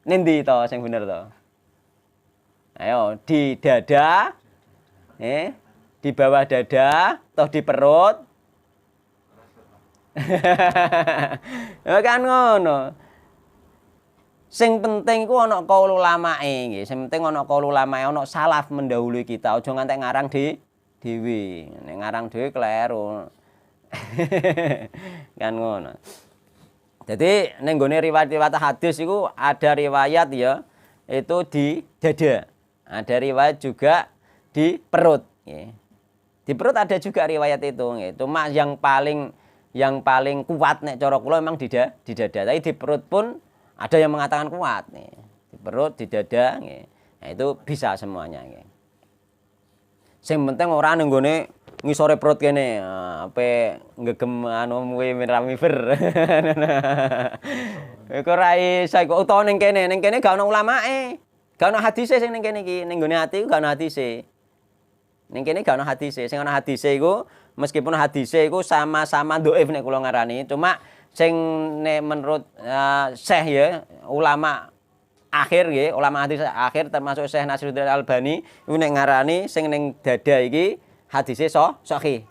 Nendi to sing bener to? Ayo, di dada, di bawah dada, toh di perut. Ya kan ngono. Sing penting iku ana kaul ulamae nggih. Sing penting ana kaul ulamae, ana salaf mendahului kita. Aja ngantek ngarang dhewe. Nek ngarang dhewe kleru. Kan ngono. Jadi ning gone riwayat-riwayat hadis iku ada riwayat ya itu di dada. Ada riwayat juga di perut nggih. Di perut ada juga riwayat itu nggih. Cuma yang paling kuat nek cara kula memang di dada. Tapi di perut pun ada yang mengatakan kuat nih. Di perut, di dada nggih. Nah, itu bisa semuanya nggih. Sing penting ora ning nggone ngisore perut kene, ape ngegem anu ramifer. Iku ora iso iku utawa ning kene gak ono ulamae. Gak ono hadise sing ning kene iki, ning nggone ati gak ono hadise. Ning kene gak ono hadise, sing ono hadise iku meskipun hadise iku sama-sama dhaif nek kula ngarani, cuma sing nek menurut Syekh ya, ulama akhir nggih, ulama hadis akhir termasuk Syekh Nasiruddin Albani iku nek ngarani sing ning dada iki hadise sahih.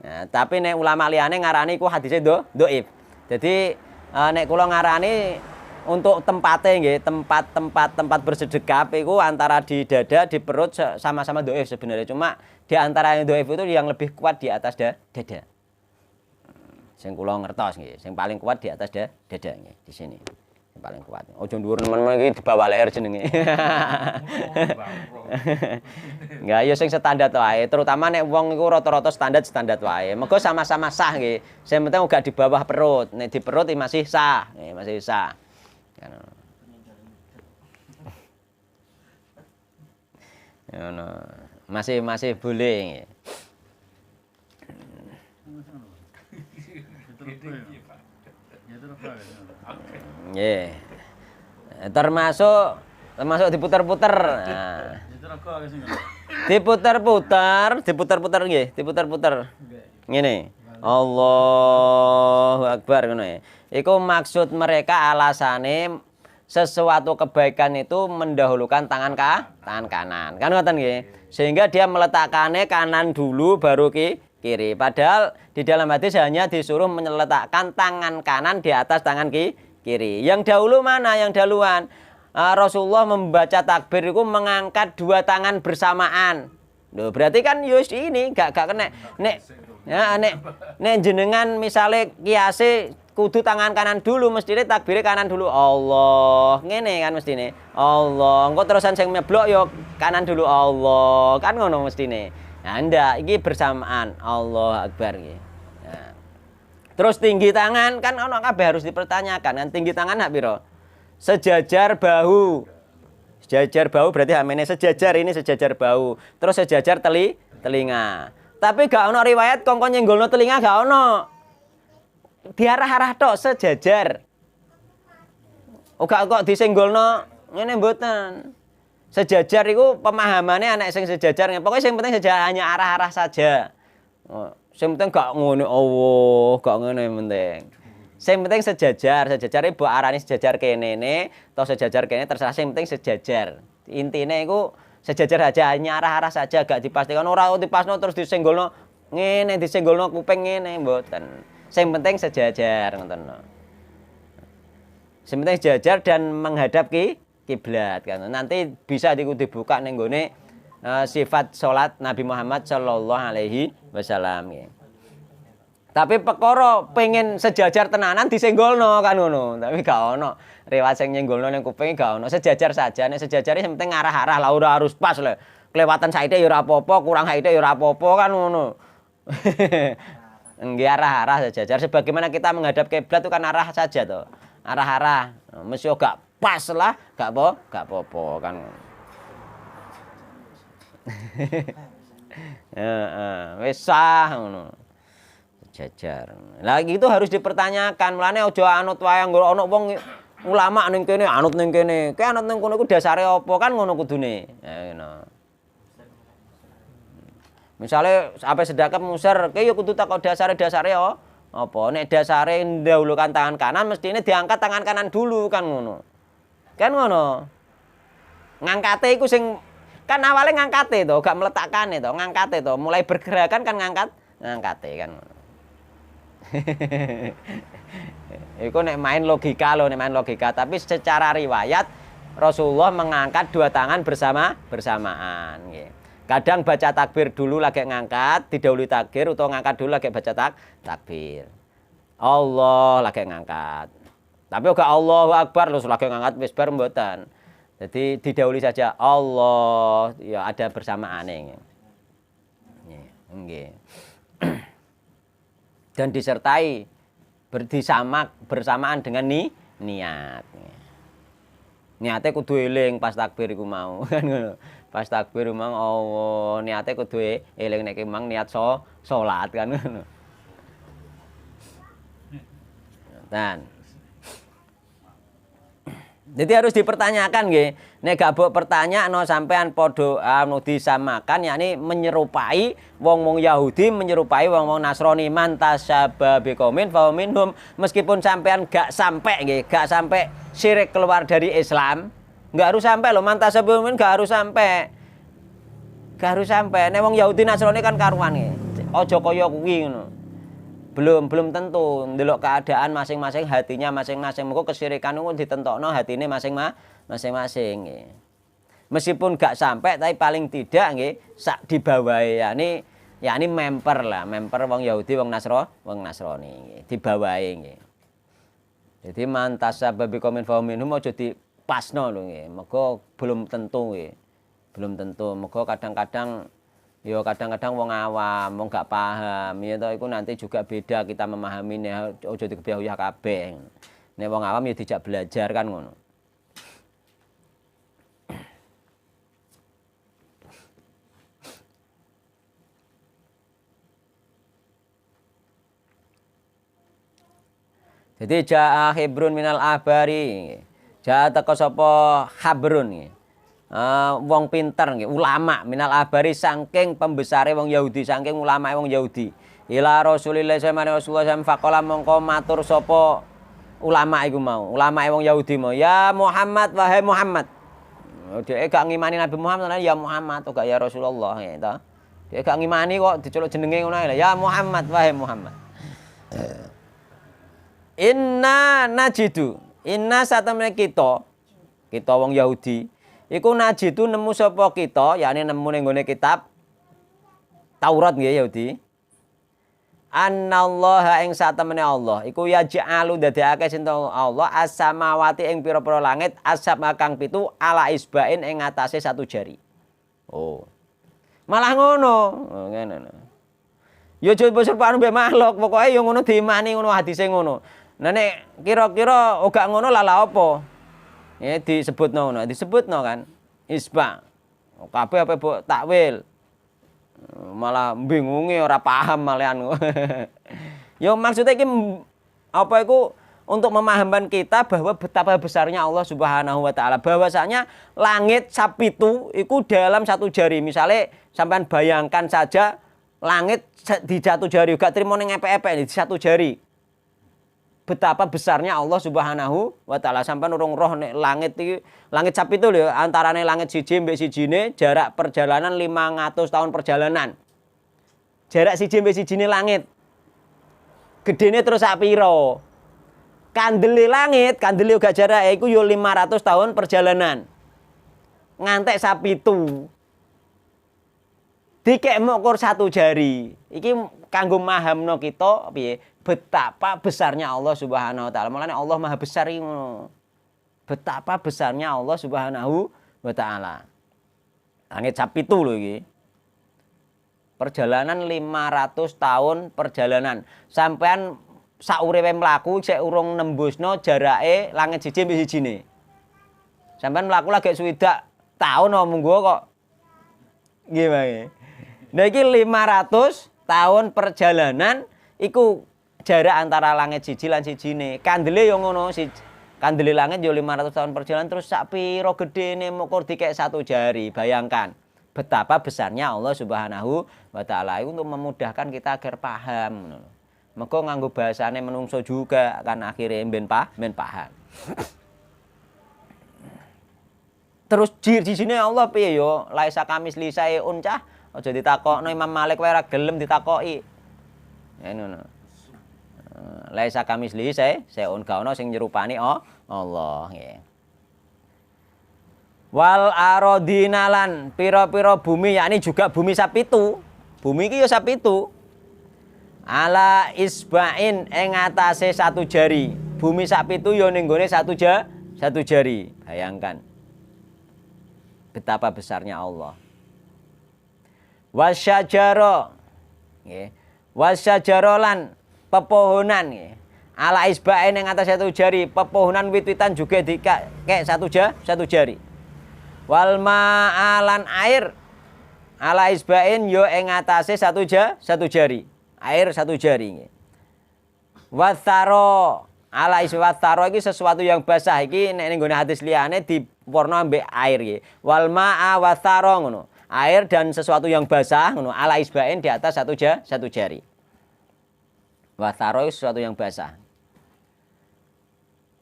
Nah, tapi nek ulama liyane ngarani iku hadise dhaif. Jadi nek kula ngarani untuk tempatnya nggih, tempat bersedekap itu antara di dada, di perut sama-sama dhaif sebenarnya. Cuma di antara yang dhaif itu yang lebih kuat di atas dada. Sing kula ngertos nggih, sing paling kuat di atas dada nggih, di sini. Sing paling kuat. Aja dhuwur nemen iki di bawah leher jenenge. Enggak, ya sing standar wae, terutama nek wong iku rata-rata standar wae. Mergo sama-sama sah nggih. Sing penting uga di bawah perut. Nek di perut masih sah, masih sah. Masih boleh. Nggih. Termasuk diputer-puter. Nah. Diputer-puter nggih, diputer-puter. Ngene. Allahu Akbar ngono ya. Iku maksud mereka alasane sesuatu kebaikan itu mendahulukan tangan kanan. Kan ngoten nggih. Sehingga dia meletakkannya kanan dulu baru kiri. Padahal di dalam hadis hanya disuruh meletakkan tangan kanan di atas tangan kiri. Yang dahulu mana? Yang dahuluan. Rasulullah membaca takbir itu mengangkat dua tangan bersamaan. Loh, berarti kan yus ini gak kena. Nek jenengan misale kiase kudu tangan kanan dulu, mestine takbire kanan dulu. Allah, ngene kan mestine. Allah, engko terusan sing meblok yo kanan dulu Allah. Kan ngono mestine. Nah, ndak, iki bersamaan. Allah Akbar iki. Nah. Terus tinggi tangan kan ono kabeh harus dipertanyakan. Kan tinggi tangan hak piro? Sejajar bahu. Sejajar bahu berarti hamene sejajar, ini sejajar bahu. Terus sejajar telinga. Tapi gak ono riwayat kongkon nyenggolno telinga gak ono. Diarah-arah tok sejajar. Gak kok disenggolno ngene mboten. Sejajar itu pemahamannya anak sing sejajar. Pokoknya sing penting sejajar hanya arah-arah saja. Sing penting gak ngene Allah, gak ngene yang penting. Sing penting sejajar ibu arani sejajar kene atau sejajar kene terserah, sing penting sejajar. Intine iku sejajar aja, hanya arah-arah saja, gak dipastikan ora dipasno terus disenggolno ngene, disenggolno kuping ngene mboten. Sing penting sejajar ngoten lho. Sing penting sejajar dan menghadap kiblat kan. Nanti bisa dibuka ning gone sifat salat Nabi Muhammad sallallahu alaihi wasallam nggih. Tapi perkara pengen sejajar tenanan disenggolno kan ngono. Tapi gak ono riwayat sing nyenggolno ning kuping gak ono. Sejajar saja. Nek sejajar sing penting arah-arah lah ora harus pas lho. Kelewatan saite ya ora apa-apa, kurang saite ya ora apa-apa kan ngono. Nggih arah-arah sejajar sebagaimana kita menghadap kiblat itu kan arah saja to. Arah-arah. Mesti gak pas lah, gak apa-apa kan. Wis sah ngono. Sejajar. Lagi itu harus dipertanyakan. Mulane aja anut wae nggo ana wong ulama ning kene, anut ning kene. Kae anut ning kono iku dasare apa kan ngono kudune. Ya ngono. Misale sampai sedekap musar, kae ya kudu takok dasare ya apa. Nek dasare ndahulukan tangan kanan mestine diangkat tangan kanan dulu kan ngono. Kan ngono. Ngangkate iku sing kan awale ngangkate to, gak meletakane to, ngangkate to. Mulai bergerakan kan ngangkate kan ngono. Iku nek main logika loh, tapi secara riwayat Rasulullah mengangkat dua tangan bersamaan nggih. Kadang baca takbir dulu lagi ngangkat, didahului takbir atau ngangkat dulu lagi baca takbir. Allah lagi ngangkat. Tapi uga Allahu Akbar terus lagi ngangkat wis bar mboten. Jadi didahului saja Allah, ya ada bersamaane. Nggih. Dan disertai bersamaan dengan niat. Niate kudu eling pas takbir iku mau kan ngono. Pas takbir mang oh niate kudu eling nek mang niat salat kan ngono. Dan jadi harus dipertanyakan nggih. Nek gak mbok pertanyakno sampean padha anu disamakan yakni menyerupai wong-wong Yahudi, menyerupai wong-wong Nasrani man tasyabba biqaumin fa minhum. Meskipun sampean gak sampai nggih, gak sampai syirik keluar dari Islam, gak harus sampai loh man tasyabba biqaumin gak harus sampai. Gak harus sampai. Nek wong Yahudi Nasrani kan karuan nggih. Aja kaya kuwi ngono. Belum tentu ndelok keadaan masing-masing hatinya masing-masing. Mengko kesyirikan niku ditentokno hatine masing-masing nggih. Meskipun gak sampai tapi paling tidak nggih sak dibawahi yakni memper lah, memper wong Yahudi wong Nasrani nggih, dibawahi nggih. Jadi mantasab babi komen minhum aja dipasno lho nggih. Mengko belum tentu nggih. Belum tentu. Mengko kadang-kadang yo kadang-kadang wong awam, wong gak paham, ya toh iku nanti juga beda kita memahaminya, ojo dikebyah kabeh. Nek wong awam ya dijak belajar kan ngono. Jadi jaa hibrun minal abari. Jaa teko sapa habrun nggih. Wong pinter nggih, ulama minal abari saking pembesare wong Yahudi, saking ulama wong Yahudi. Ila Rasulillah sallallahu alaihi wasallam faqala mongko matur sapa ulama iku mau, ulama wong Yahudi mau, ya Muhammad wahai Muhammad. Dhek gak ngimani Nabi Muhammad, ya Muhammad gak ya Rasulullah ya ta. Dhek gak ngimani kok diceluk jenenge ngono ae, ya Muhammad wahai Muhammad. Inna najidu, inna satamene kita wong Yahudi iku najidu nemu sapa kita, yakni nemu ning gone kitab Taurat nggih Yahudi. Annallaha ing satemene Allah iku yaj'alu dadekake sinten Allah as-samawati ing pira-pira langit asab kang 7 ala isbain ing atase satu jari. Oh. Malah ngono. Oh, ngene. Ya aja serupan mbek makhluk, pokoke ya ngono diimani ngono hadise ngono. Nah nek kira-kira ora ngono lala apa? Ya disebutno ngono, disebutno kan isba. Kabeh apa mbok takwil. Malah bingungi ora paham malehan. Ya maksudnya iki apa iku untuk memahamkan kita bahwa betapa besarnya Allah Subhanahu wa taala. Bahwasanya langit sapitu iku dalam satu jari. Misalnya sampean bayangkan saja langit di satu jari, gak trimo ning epek-epek di satu jari. Betapa besarnya Allah Subhanahu wa taala. Sampeyan urung roh nek langit iki, langit sapitu lho antarane langit siji mbek sijine jarak perjalanan 500 tahun perjalanan. Jarak siji mbek sijine langit. Gedene terus sak pira? Kandele langit, kandele uga jarake iku yo 500 tahun perjalanan. Ngantek sapitu. Dikek mokor satu jari. Iki kanggo mahamno kita piye? Betapa besarnya Allah Subhanahu wa taala. Mulane Allah Maha Besar iki ngono. Betapa besarnya Allah Subhanahu wa taala. Langit sapitu lho iki. Perjalanan 500 tahun perjalanan. Sampean sauripe mlaku sik urung nembusno jarake langit siji mbek sijine. Sampean mlaku lagi swidak tahun monggo kok. Nggih, Pak. Nah iki 500 tahun perjalanan iku jarak antara langit siji lan sijine. Kandele yo ngono, kandele langit yo 500 tahun perjalanan terus sak pira gedene mokor dikek satu jari. Bayangkan betapa besarnya Allah Subhanahu wa taala untuk memudahkan kita agar paham. Mengko nganggo bahasane menungso juga kan akhirnya ben paham. Terus di sini Allah piye yo laisa kamis lisae uncah aja ditakokno Imam Malik wae ora gelem ditakoki. Ya ngono. Laisa kamis lisae seun ga ono sing nyerupani Allah nggih. Wal aradinalan pira-pira bumi yakni juga bumi sapitu. Bumi iki ya sapitu. Ala isbain ing atase satu jari. Bumi sapitu ya ning gone satu jari. Bayangkan. Betapa besarnya Allah. Wasyajara nggih. Wasyajara lan pepohonan nggih. ala isba'in yang atas satu jari, pepohonan wit-witan juga dikek satu jari. Wal ma'alan air ala isba'in yo ing atase satu jari. Air satu jari. Watharo ala iswatharo iki sesuatu yang basah iki nek ning gone hadis liyane diwarna ambek air iki. Wal ma'a watharo ngono. Air dan sesuatu yang basah ngono ala isba'in di atas satu jari. Watharo itu sesuatu yang basah.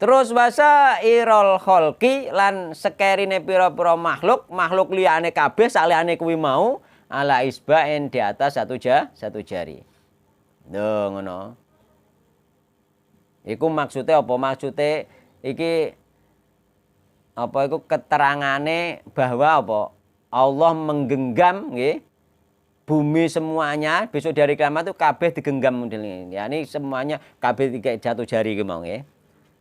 Terus wasa irol kholqi lan sekerine pira-pira makhluk liyane kabeh saliyane kuwi mau ala isba'in di atas satu jari. Lho ngono. Iku maksudnya apa? Maksudnya iki apa iku keterangane bahwa apa? Allah menggenggam nggih bumi semuanya besok dari kiamat itu kabeh digenggam model ini. Ya ini semuanya kabeh dikek satu jari ki mau nggih.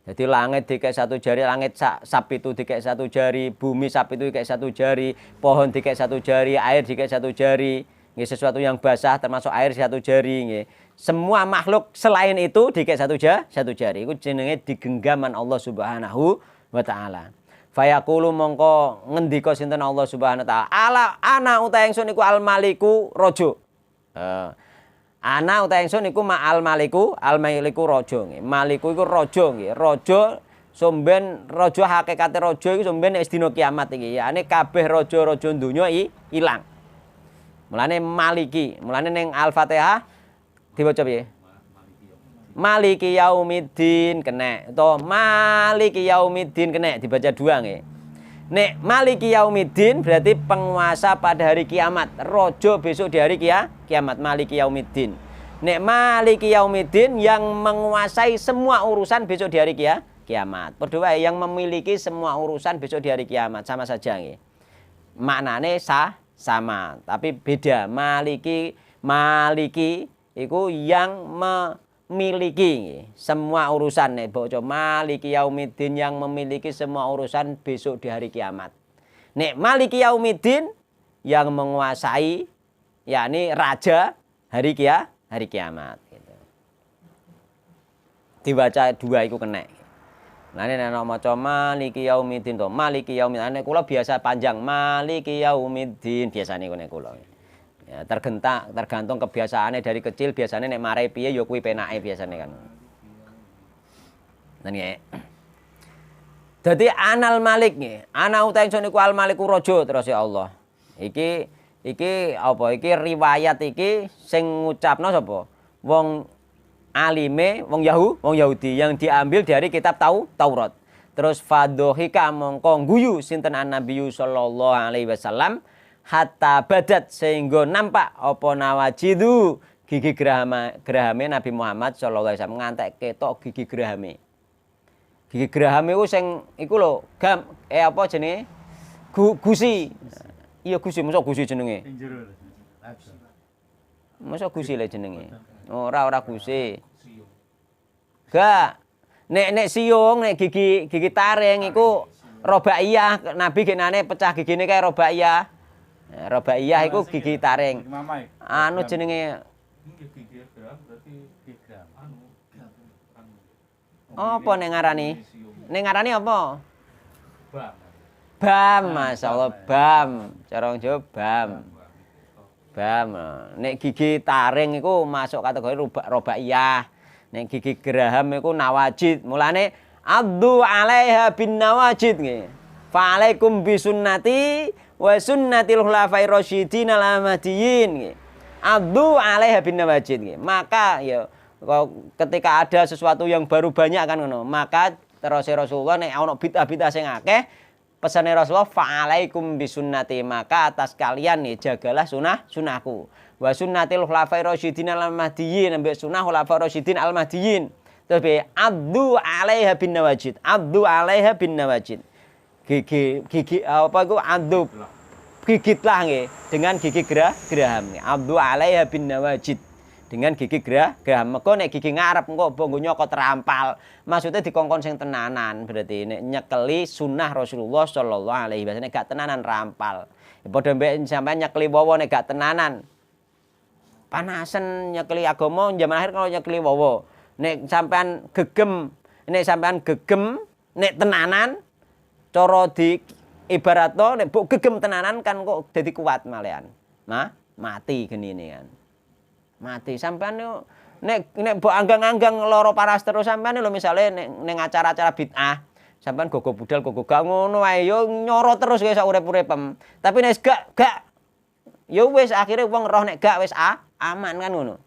Jadi langit dikek satu jari, langit sap itu dikek satu jari, bumi sap itu dikek satu jari, pohon dikek satu jari, air dikek satu jari. Nggih sesuatu yang basah termasuk air satu jari nggih. Semua makhluk selain itu dikek satu jari. Iku jenenge digenggaman Allah Subhanahu wa taala. Fayaqulu mongko ngendika sinten Allah Subhanahu wa taala, "Ala ana uta ingsun iku al maliku raja." Ana uta ingsun iku al maliku raja nggih. Maliku iku raja nggih. Raja somben raja hakikate raja iku somben nek dina kiamat iki. Yane kabeh raja-raja donya ilang. Mulane maliki, mulane ning Al-Fatihah diwaca piye? Maliki yaumiddin kena. To maliki yaumiddin kena dibaca dua nggih. Nek maliki yaumiddin berarti penguasa pada hari kiamat. Raja besok di hari kiamat maliki yaumiddin. Nek maliki yaumiddin yang menguasai semua urusan besok di hari kiamat. Padha wae yang memiliki semua urusan besok di hari kiamat sama saja nggih. Maknane sama, tapi beda. Maliki iku yang memiliki semua urusan nek baca maliki yaumiddin yang memiliki semua urusan besok di hari kiamat. Nek maliki yaumiddin yang menguasai yakni raja hari kiamat gitu. Dibaca dua iku kena. Nah ini nek maca maliki yaumiddin to maliki yaumiddin nek kula biasa panjang maliki yaumiddin biasane nek kula. Ya, tergantung kebiasaannya dari kecil biasanya nek marai piye ya kuwi penake biasane kan. Nah nggih. Dadi anal malik nggih. Ana uta ingsun iku al maliku raja terus ya Allah. Iki apa iki riwayat iki sing ngucapno sapa? Wong alime, wong Yahudi yang diambil dari kitab Taurat. Terus fadhohika mongko guyu sinten Nabi sallallahu alaihi wasallam hatta badat sehingga nampak apa nawajidu gigi gerahame Nabi Muhammad sallallahu alaihi wasallam ngantek ketok gigi gerahame. Gigi gerahame ku sing iku lho apa jenenge? Gusi. Iya gusi, mosok gusi jenenge. Mosok gusi le jenenge. Ora gusi. Gak. Nek siung, nek gigi taring iku robaiyah, Nabi genane pecah gigine kae robaiyah. Robaiyah iku gigi taring. Anu jenenge gigi gram berarti gigram. Apa nek ngarani? Nek ngarani apa? Bam. Bam, masyaallah bam. Cara Jawa bam. Bam. Nek gigi taring iku masuk kategori robaiyah. Nek gigi geraham iku nawajid. Mulane addu 'alaiha bin nawajid nggih. Fa 'alaikum bi sunnati wa sunnatil khulafai rasyidin al-mahdiyyin nggih. Addu 'alaiha bin nawajid nggih. Maka ya ketika ada sesuatu yang baru banyak kan ngono. Maka terus Rasulullah nek ana bid'ah-bid'ah sing akeh pesane Rasulullah fa'alaikum bisunnati maka atas kalian nih jagalah sunahku wa sunnatil khulafai rasyidin al-mahdiyyin ambek sunah khulafai rasyidin al-mahdiyyin terus be addu 'alaiha bin nawajid gigi apa iku addu gigitlah nggih dengan gigi geraham addu 'alaiha bin nawajid dengan gigi geraham mergo nek gigi ngarep engko mbok nyokot terampal maksudnya dikongkon sing tenanan berarti nek nyekeli sunnah Rasulullah sallallahu alaihi wasallam nek gak tenanan rampal padha mbek sampean nyekeli wowo nek gak tenanan panasen nyekeli agama zaman akhir kalau nyekeli wowo nek sampean gegem nek tenanan cara di ibaratno nek mbok gegem tenanan kan kok dadi kuat malehan. Mati genine kan. Mati sampean yo nek mbok anggang-anggang lara paras terus sampean lho misale ning acara-acara bid'ah sampean gogo budal gogo gak ngono ae yo nyoro terus kaya sak urip-uripem. Tapi nek gak yo wis akhire wong roh nek gak wis aman kan ngono.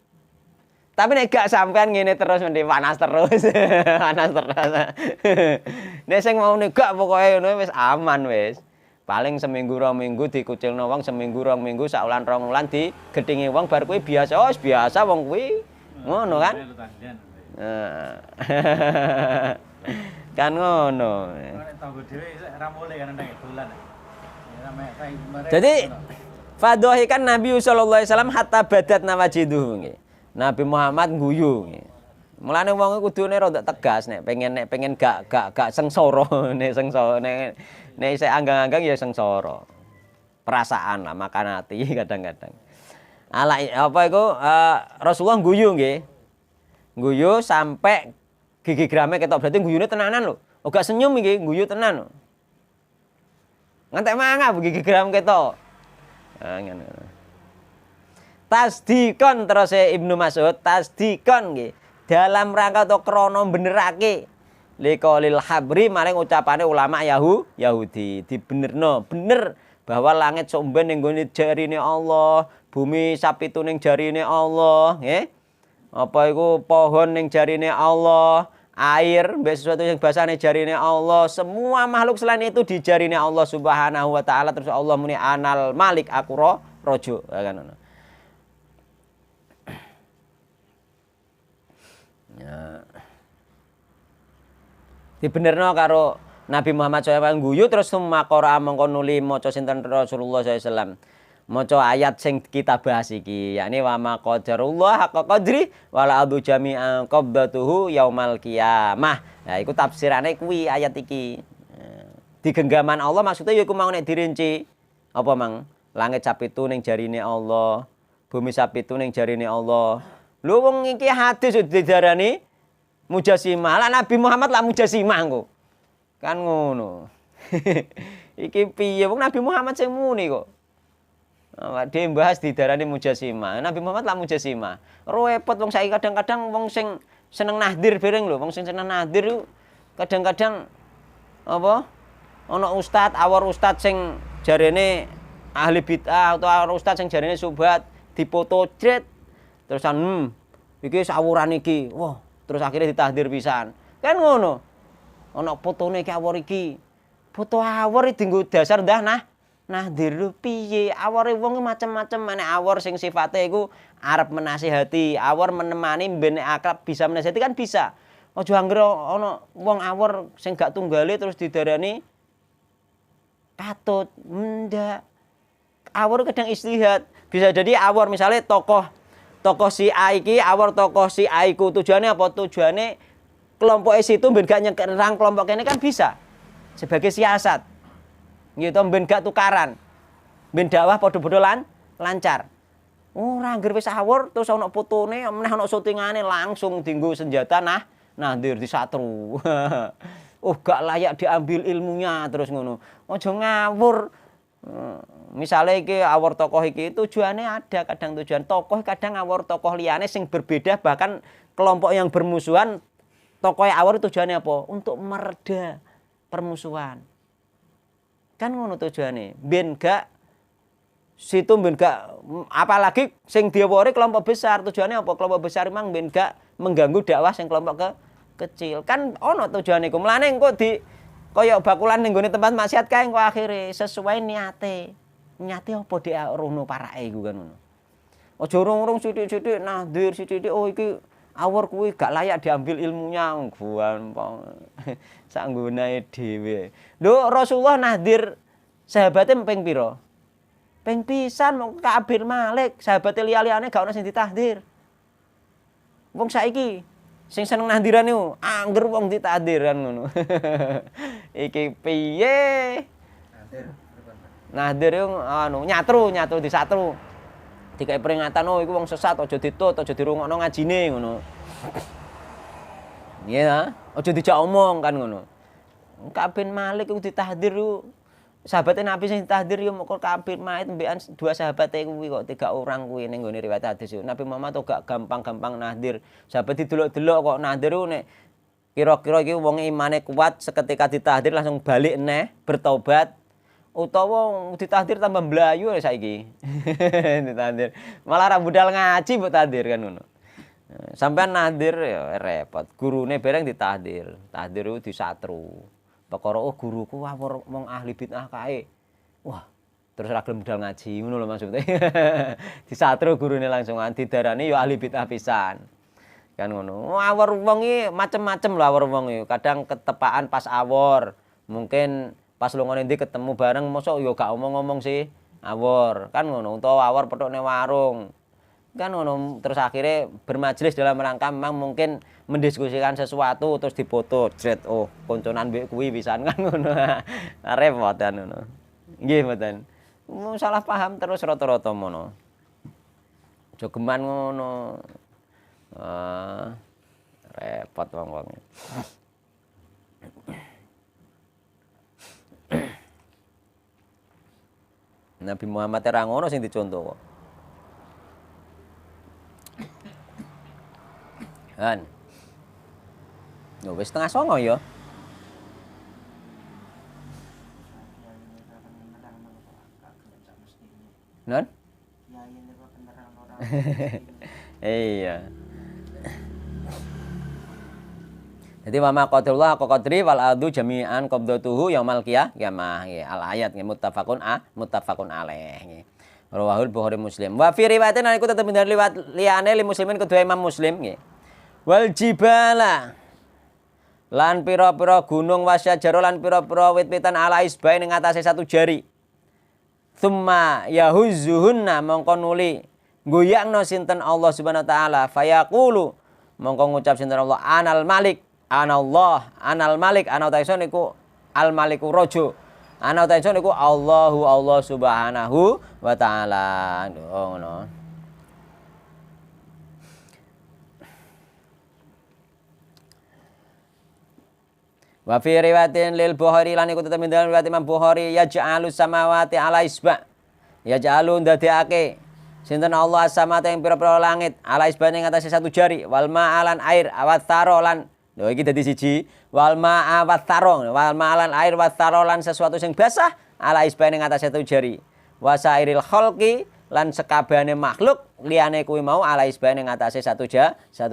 Tapi nek gak sampean ngene terus mesti panas terus. Panas terus. Nek sing mau nek gak pokoke ngono wis aman wis. Paling seminggu 2 minggu dikucilno wong, seminggu 2 minggu sak wulan 2 wulan digedhingi wong bar kuwi biasa. Oh, biasa wong kuwi. Ngono kan? Kan ngono. Jadi fadhohi kan Nabi sallallahu alaihi wasallam hatta badat nawajiduh nggih. Nabi Muhammad guyu nggih. Mulane wong kudune rada tegas nek pengen gak sengsara nek sengsara nek isih anggang-anggang ya sengsara. Perasaan lah makan hati kadang-kadang. Ala apa iku Rasulullah guyu nggih. Guyu sampai gigi grame ketok berarti guyune tenanan lho. Oh gak senyum iki, guyu tenan lho. Ngantek mangap gigi gram ketok. Ngono. Tasdikon terus Ibnu Mas'ud tasdikon nggih dalam rangka atau krana benerake liqaulil habri maring ucapane ulama Yahudi dibenerno bener bahwa langit sok mben ning nggone jarine Allah, bumi sapitu ning jarine Allah, nggih. Apa iku pohon ning jarine Allah, air mbek sesuatu yang basane jarine Allah, semua makhluk selain itu di jarine Allah Subhanahu wa taala. Terus Allah muni anal malik aku rojo kan ngono. Ya. Dibenerno karo Nabi Muhammad SAW guyu terus sumakora mongko nuli maca sinten Rasulullah SAW. Maca ayat sing kita bahas iki yakni wa ma qadarullah haqqa qadri wala adu jami'an qabdatuhu yaumal qiyamah. Nah iku tafsirane kuwi ayat iki. Di genggaman Allah maksudnya ya iku mau nek dirinci apa mang langit sapitu ning jarine Allah, bumi sapitu ning jarine Allah. Lho wong iki hadis didarani mujasimah. Lah Nabi Muhammad lah mujasimah engko. Kan ngono. Iki piye wong Nabi Muhammad sing muni kok. Awak dhewe bahas didarani mujasimah. Nabi Muhammad lah mujasimah. Repot wong saiki kadang-kadang wong sing seneng nahdir bareng lho, wong sing seneng nahdir kadang-kadang apa? Ana awar ustad sing jarene ahli bid'ah atau awar ustad sing jarene subhat dipoto jret. Terusan iki sawuran iki. Wah, terus akhirnya ditahdir pisan. Kan ngono. Ana fotone iki awor iki. Foto awor dienggo dasar ndah nahdir lho piye? Awore wong macam-macam meneh awor sing sifate iku arep menasihati, awor menemani ben akrab bisa menasihati kan bisa. Aja anggere ana wong awor sing gak tunggale terus didarani katut. Ndak. Awor kadang istihad. Bisa jadi awor misalnya tokoh si A iki awor tokoh si A iku tujuannya apa? Tujuannya kelompok situ ben gak nyerang kelompok ini kan bisa. Sebagai siasat. Gitu ben gak tukaran. Ben dakwah padha-padha lancar. Ora anggere wis awor terus ana fotone, meneh ana syutingane langsung dienggo senjata nahdir disatru. Oh gak layak diambil ilmunya terus ngono. Aja ngawur. Misalnya iki awor tokoh iki tujuannya ada kadang tujuan tokoh kadang awor tokoh liyane sing berbeda bahkan kelompok yang bermusuhan tokoh awor tujuannya apa? Untuk mereda permusuhan. Kan ngono tujuannya. Ben gak situ ben gak apalagi sing diawori kelompok besar tujuannya apa? Kelompok besar memang ben gak mengganggu dakwah sing kelompok kecil. Kan ono tujuane iku. Mulane engko di kaya bakulan ning gone tempat maksiat kae engko akhire sesuai niate. Nyate apa dhek rono parake iku kan ngono. Aja urung-urung sithik-sithik nahdir sithik-sithik oh iki awor kuwi gak layak diambil ilmunya gampang. Sak nggonae dhewe. Lho Rasulullah nahdir sahabate ping pira? Ping pisan mong Ka'ab bin Malik, sahabate liya-liyane gak ono sing ditahdir. Wong saiki sing seneng nahdiran niku angger wong ditahdir kan ngono. Iki piye? Nahdir yo nyatru disatru. Dikai peringatan oh iku wong sesat aja ditut, aja dirungokno ngajine ngono. Iya, aja dijak omong kan ngono. Ka'ab bin Malik iku ditahdir ku sahabate Nabi sing ditahdir yo moko Ka'ab bin Malik mbekan dua sahabate kuwi kok 3 orang kuwi ning nggone riwayat hadis yo. Nabi Muhammad kok gak gampang-gampang nahdir. Sahabat didelok-delok kok nahdir ku nek kira-kira iki wong imane kuat seketika ditahdir langsung balik neh bertobat utawa ditahdir tambah mlayu saiki. Ditahdir. Malah ra budal ngaji mbok tahdir kan ngono. Sampean nahdir ya repot. Gurune bareng ditahdir. Tahdir ku disatru. Perkara oh guruku wawur wong ahli bid'ah kae. Wah, terus ra gelem budal ngaji ngono lho maksudnya. Disatru gurune langsung didarani ya ahli bid'ah pisan. Kan ngono. Awor wong iki macem-macem lho awor wong iki. Kadang ketepaan pas awor. Mungkin pas lunga ndi ketemu bareng mosok ya gak omong-ngomong sih. Awor. Kan ngono. Utawa awor petukne warung. Kan ngono terus akhirnya bermajelis dalam rangka memang mungkin mendiskusikan sesuatu terus dipoto jret oh konconan mbek kuwi pisan kan ngono. Repot kan ngono. Nggih mboten. Salah paham terus rata-rata mono. Jogeman ngono. Repot wong-wong. Nabi Muhammad ora ngono sing dicontoh kok. Kan. Yo wis 8:30 ya. Non? Iya. Jadi mama qadarullah haqa qadri wal ardu jami'an qabdatuhu yaumal qiyamah. Al ayat muttafaqun alaih. Rawahul Bukhari Muslim. Wa fi riwayatin iku tetep dari liwat liyane li muslimin kedua Imam Muslim nggih. Wal jibala lan pira-pira gunung wasyajaro lan pira-pira wit-witan ala isbain ing atase satu jari. Tsumma yahuzzuhunna mongko nuli goyangno sinten Allah Subhanahu wa taala fayaqulu mongko ngucap sinten Allah anal malik anallah anal malik ana utaison niku al maliku raja ana utaison niku Allahu Allah Subhanahu wa taala ngono. Wa fi riwayatin lil Bukhari lan iku tetep dalam riwayat Imam Bukhari yaj'alu samawati ala isba. Yaj'alu ndadekake sinten Allah samawati ing pira-pira langit ala isba ing atase satu jari wal ma'alan air awatsaro lan lho iki dadi siji wal ma'awatsaro wal ma'alan air watsaro lan sesuatu sing basah ala isba ing atase satu jari wasairil khalqi lan sekabehane makhluk liyane kuwi mau ala isba ing atase satu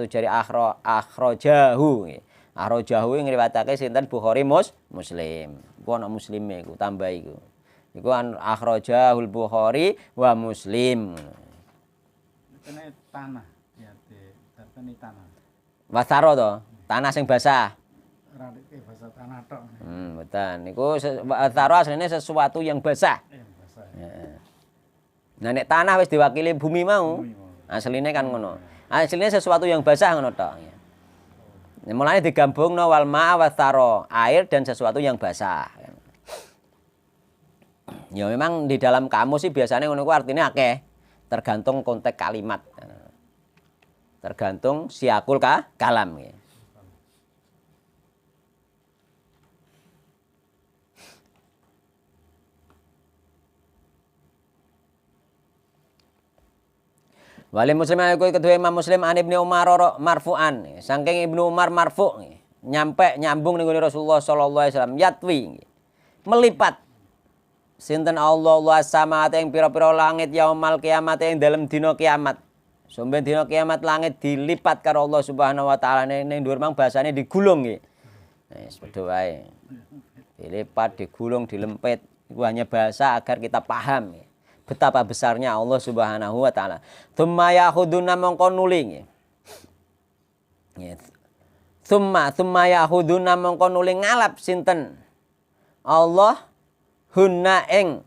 jari akhrajahu. Akhrajahu ngriwayatake sinten Bukhari Muslim. Iku ana muslime iku tambah iku. Iku akhrajahul Bukhari wa Muslim. Kene tanah ya di tanah. Wasaro to, tanah sing basah. Ora iki basa tanah tok. Mboten. Niku wasaro asline sesuatu yang basah. Basah. Heeh. Nah nek tanah wis diwakili bumi mau. Asline kan ngono. Asline sesuatu yang basah ngono tok. Mulanya digabungno wal ma'a watsaro, air dan sesuatu yang basah. Ya memang di dalam kamus sih biasanya ngono ku artinya akeh, tergantung konteks kalimat. Tergantung siakul kalam ya. Wali Muslim aku kedua Imam Muslim an Ibnu Umar marfu'an. Saking Ibnu Umar marfu' nyampe nyambung ning Rasulullah sallallahu alaihi wasallam yatwi melipat sinten Allah samawati ing pira-pira langit yaumal kiamat ing dalem dina kiamat. Sampeyan dina kiamat langit dilipat karo Allah Subhanahu wa taala ning dhuwur mang basane digulung nggih. Wis padha wae. Dilipat, digulung, dilempit. Iku hanya bahasa agar kita paham ya. Betapa besarnya Allah Subhanahu wa taala. Tsumma yahuduna mongko nuli. Tsumma yahuduna mongko nuli ngalap sinten Allah hunna ing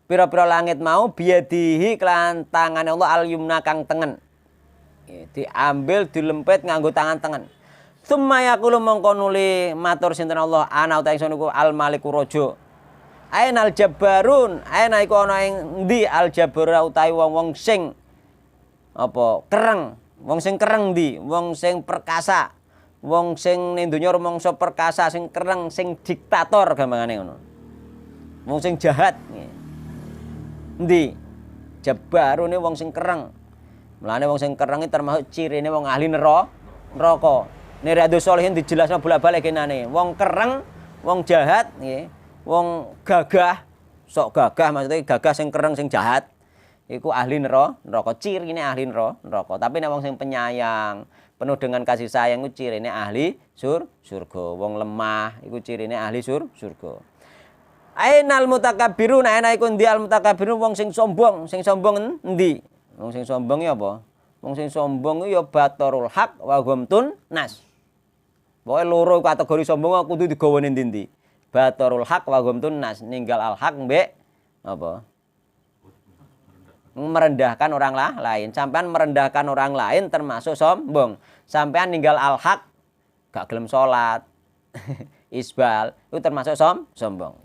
pira-pira langit mau biadihi kelan tangane Allah al yumna kang tengen. Diambil dilempit nganggo tangan tengen. Tsumma yaqulu mongko nuli matur sinten Allah ana utahe ingsun iku al maliku raja. Ainal jabbarun, aina iku ana ing ndi al jabbar utahe wong-wong sing apa kereng, wong sing kereng ndi, wong sing perkasa, wong sing ning donya rumangsa perkasa, sing kereng, sing diktator gampangane ngono. Wong sing jahat nggih. Endi? Jabarune wong sing kereng. Mulane wong sing kereng iki termasuk cirine wong ahli neraka. Nek Riyadhus Shalihin dijelasno bolak-balik kenane. Wong kereng, wong jahat nggih, wong gagah, sok gagah maksudnya gagah sing kereng sing jahat. Iku ahli neraka, cirine ahli neraka. Tapi nek wong sing penyayang, penuh dengan kasih sayang iku cirine ahli surga. Wong lemah iku cirine ahli surga. Ainal mutakabbirun, ana iku ndi al mutakabbirun wong sing sombong. Sing sombong endi? Wong sing sombong ya apa? Wong sing sombong ya batarul haq wa ghamtun nas. Pokoke loro kategori sombong kudu digawane ndi-ndi. Batarul haq wa ghamtun nas, ninggal al haq mbek apa? Merendahkan orang lain. Sampean merendahkan orang lain termasuk sombong. Sampean ninggal al haq, gak gelem salat. Isbal itu termasuk sombong.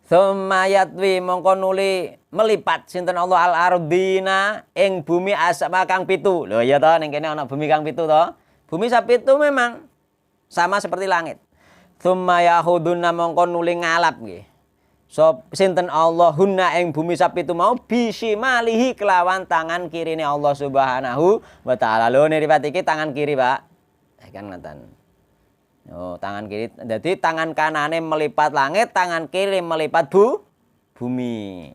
Tsumma yatwi mongko nuli melipat sinten Allah al ardina ing bumi asma kang pitu. Lho ya to ning kene ana bumi kang pitu to. Bumi sapitu memang sama seperti langit. Tsumma yahuduna mongko nuli ngalap nggih. So sinten Allah hunna ing bumi sapitu mau bisimalihi kelawan tangan kirine Allah Subhanahu wa taala. Lho niripat iki tangan kiri, Pak. Kan ngoten. Oh, tangan kiri. Jadi tangan kanane melipat langit, tangan kiri melipat bumi.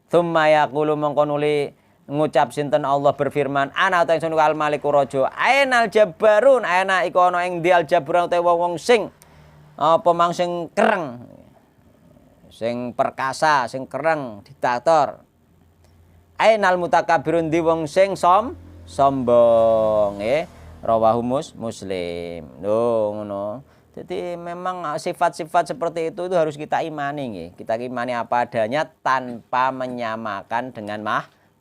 Tsumma yaqulu mongko nuli ngucap sinten Allah berfirman, ana ta ingsun al maliku raja, ainal jabbarun, ana iku ana ing dial jabbarun te wong sing apa mang sing kereng. Sing perkasa, sing kereng, diktator. Ainal mutakabbirun di wong sing sombong, Rawahu Muslim. Loh ngono. Jadi memang sifat-sifat seperti itu harus kita imani nggih. Kita imani apa adanya tanpa menyamakan dengan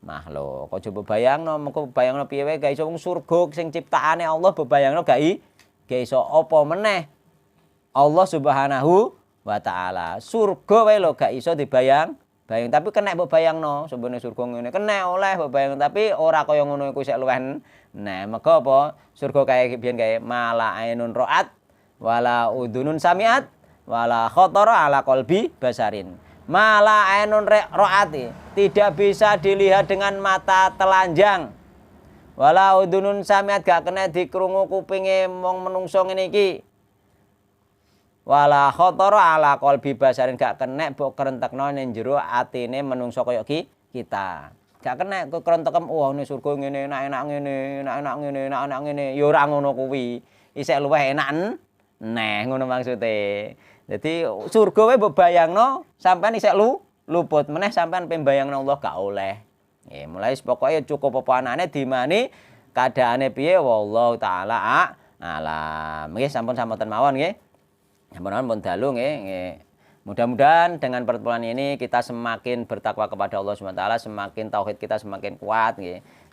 makhluk. Kok coba bayangno, mengko bayangno piye wae gak iso wong surga sing ciptaane Allah bebayangno gak iso apa meneh. Allah Subhanahu wa taala. Surga wae lho gak iso dibayang. Tapi kena mbok bayangno, sebenarnya surga ngene kena oleh mbok bayang tapi ora kaya ngono iku sik luwih. Nah, maka apa? Surga kaya biyen kaya mala ainun ra'at wala udunun samiat wala khatara ala qalbi basarin. Mala ainun ra'at tidak bisa dilihat dengan mata telanjang. Wala udunun samiat gak kena dikrungu kupinge wong menungso ngene iki. Wala khatara ala qalbi basarin gak kena mbok kerentekno ning jero atine menungso kaya kita. Gak kena kerentekem wah ini surga ngene enak-enak ngene, enak-enak ngene. Ya ora ngono kuwi. Isih luwih enak ngono maksude. Dadi surga wae mbok bayangno sampean isih luput meneh sampean pembayangno Allah gak oleh. Nggih, mulai pokoke cukup apa anane dimani keadaane piye wallahu taala alam. Nggih sampun sampun mawon nggih. Sampun pun dalu nggih. Mudah-mudahan dengan pertemuan ini kita semakin bertakwa kepada Allah SWT, semakin tauhid kita semakin kuat.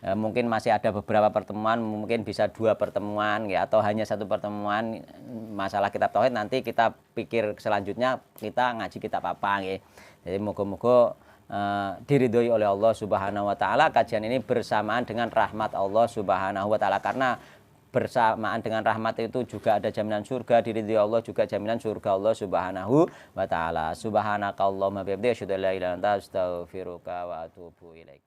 Mungkin masih ada beberapa pertemuan, mungkin bisa 2 pertemuan atau hanya 1 pertemuan masalah kitab tauhid. Nanti kita pikir selanjutnya kita ngaji kitab apa. Jadi moga-moga diridhoi oleh Allah Subhanahu wa taala kajian ini bersamaan dengan rahmat Allah Subhanahu wa taala, karena bersamaan dengan rahmat itu juga ada jaminan surga, diridhoi Allah juga jaminan surga Allah Subhanahu wa taala. Subhanakallahumma bihamdika asyhadu an la ilaha illa anta astaghfiruka wa atubu ilaik.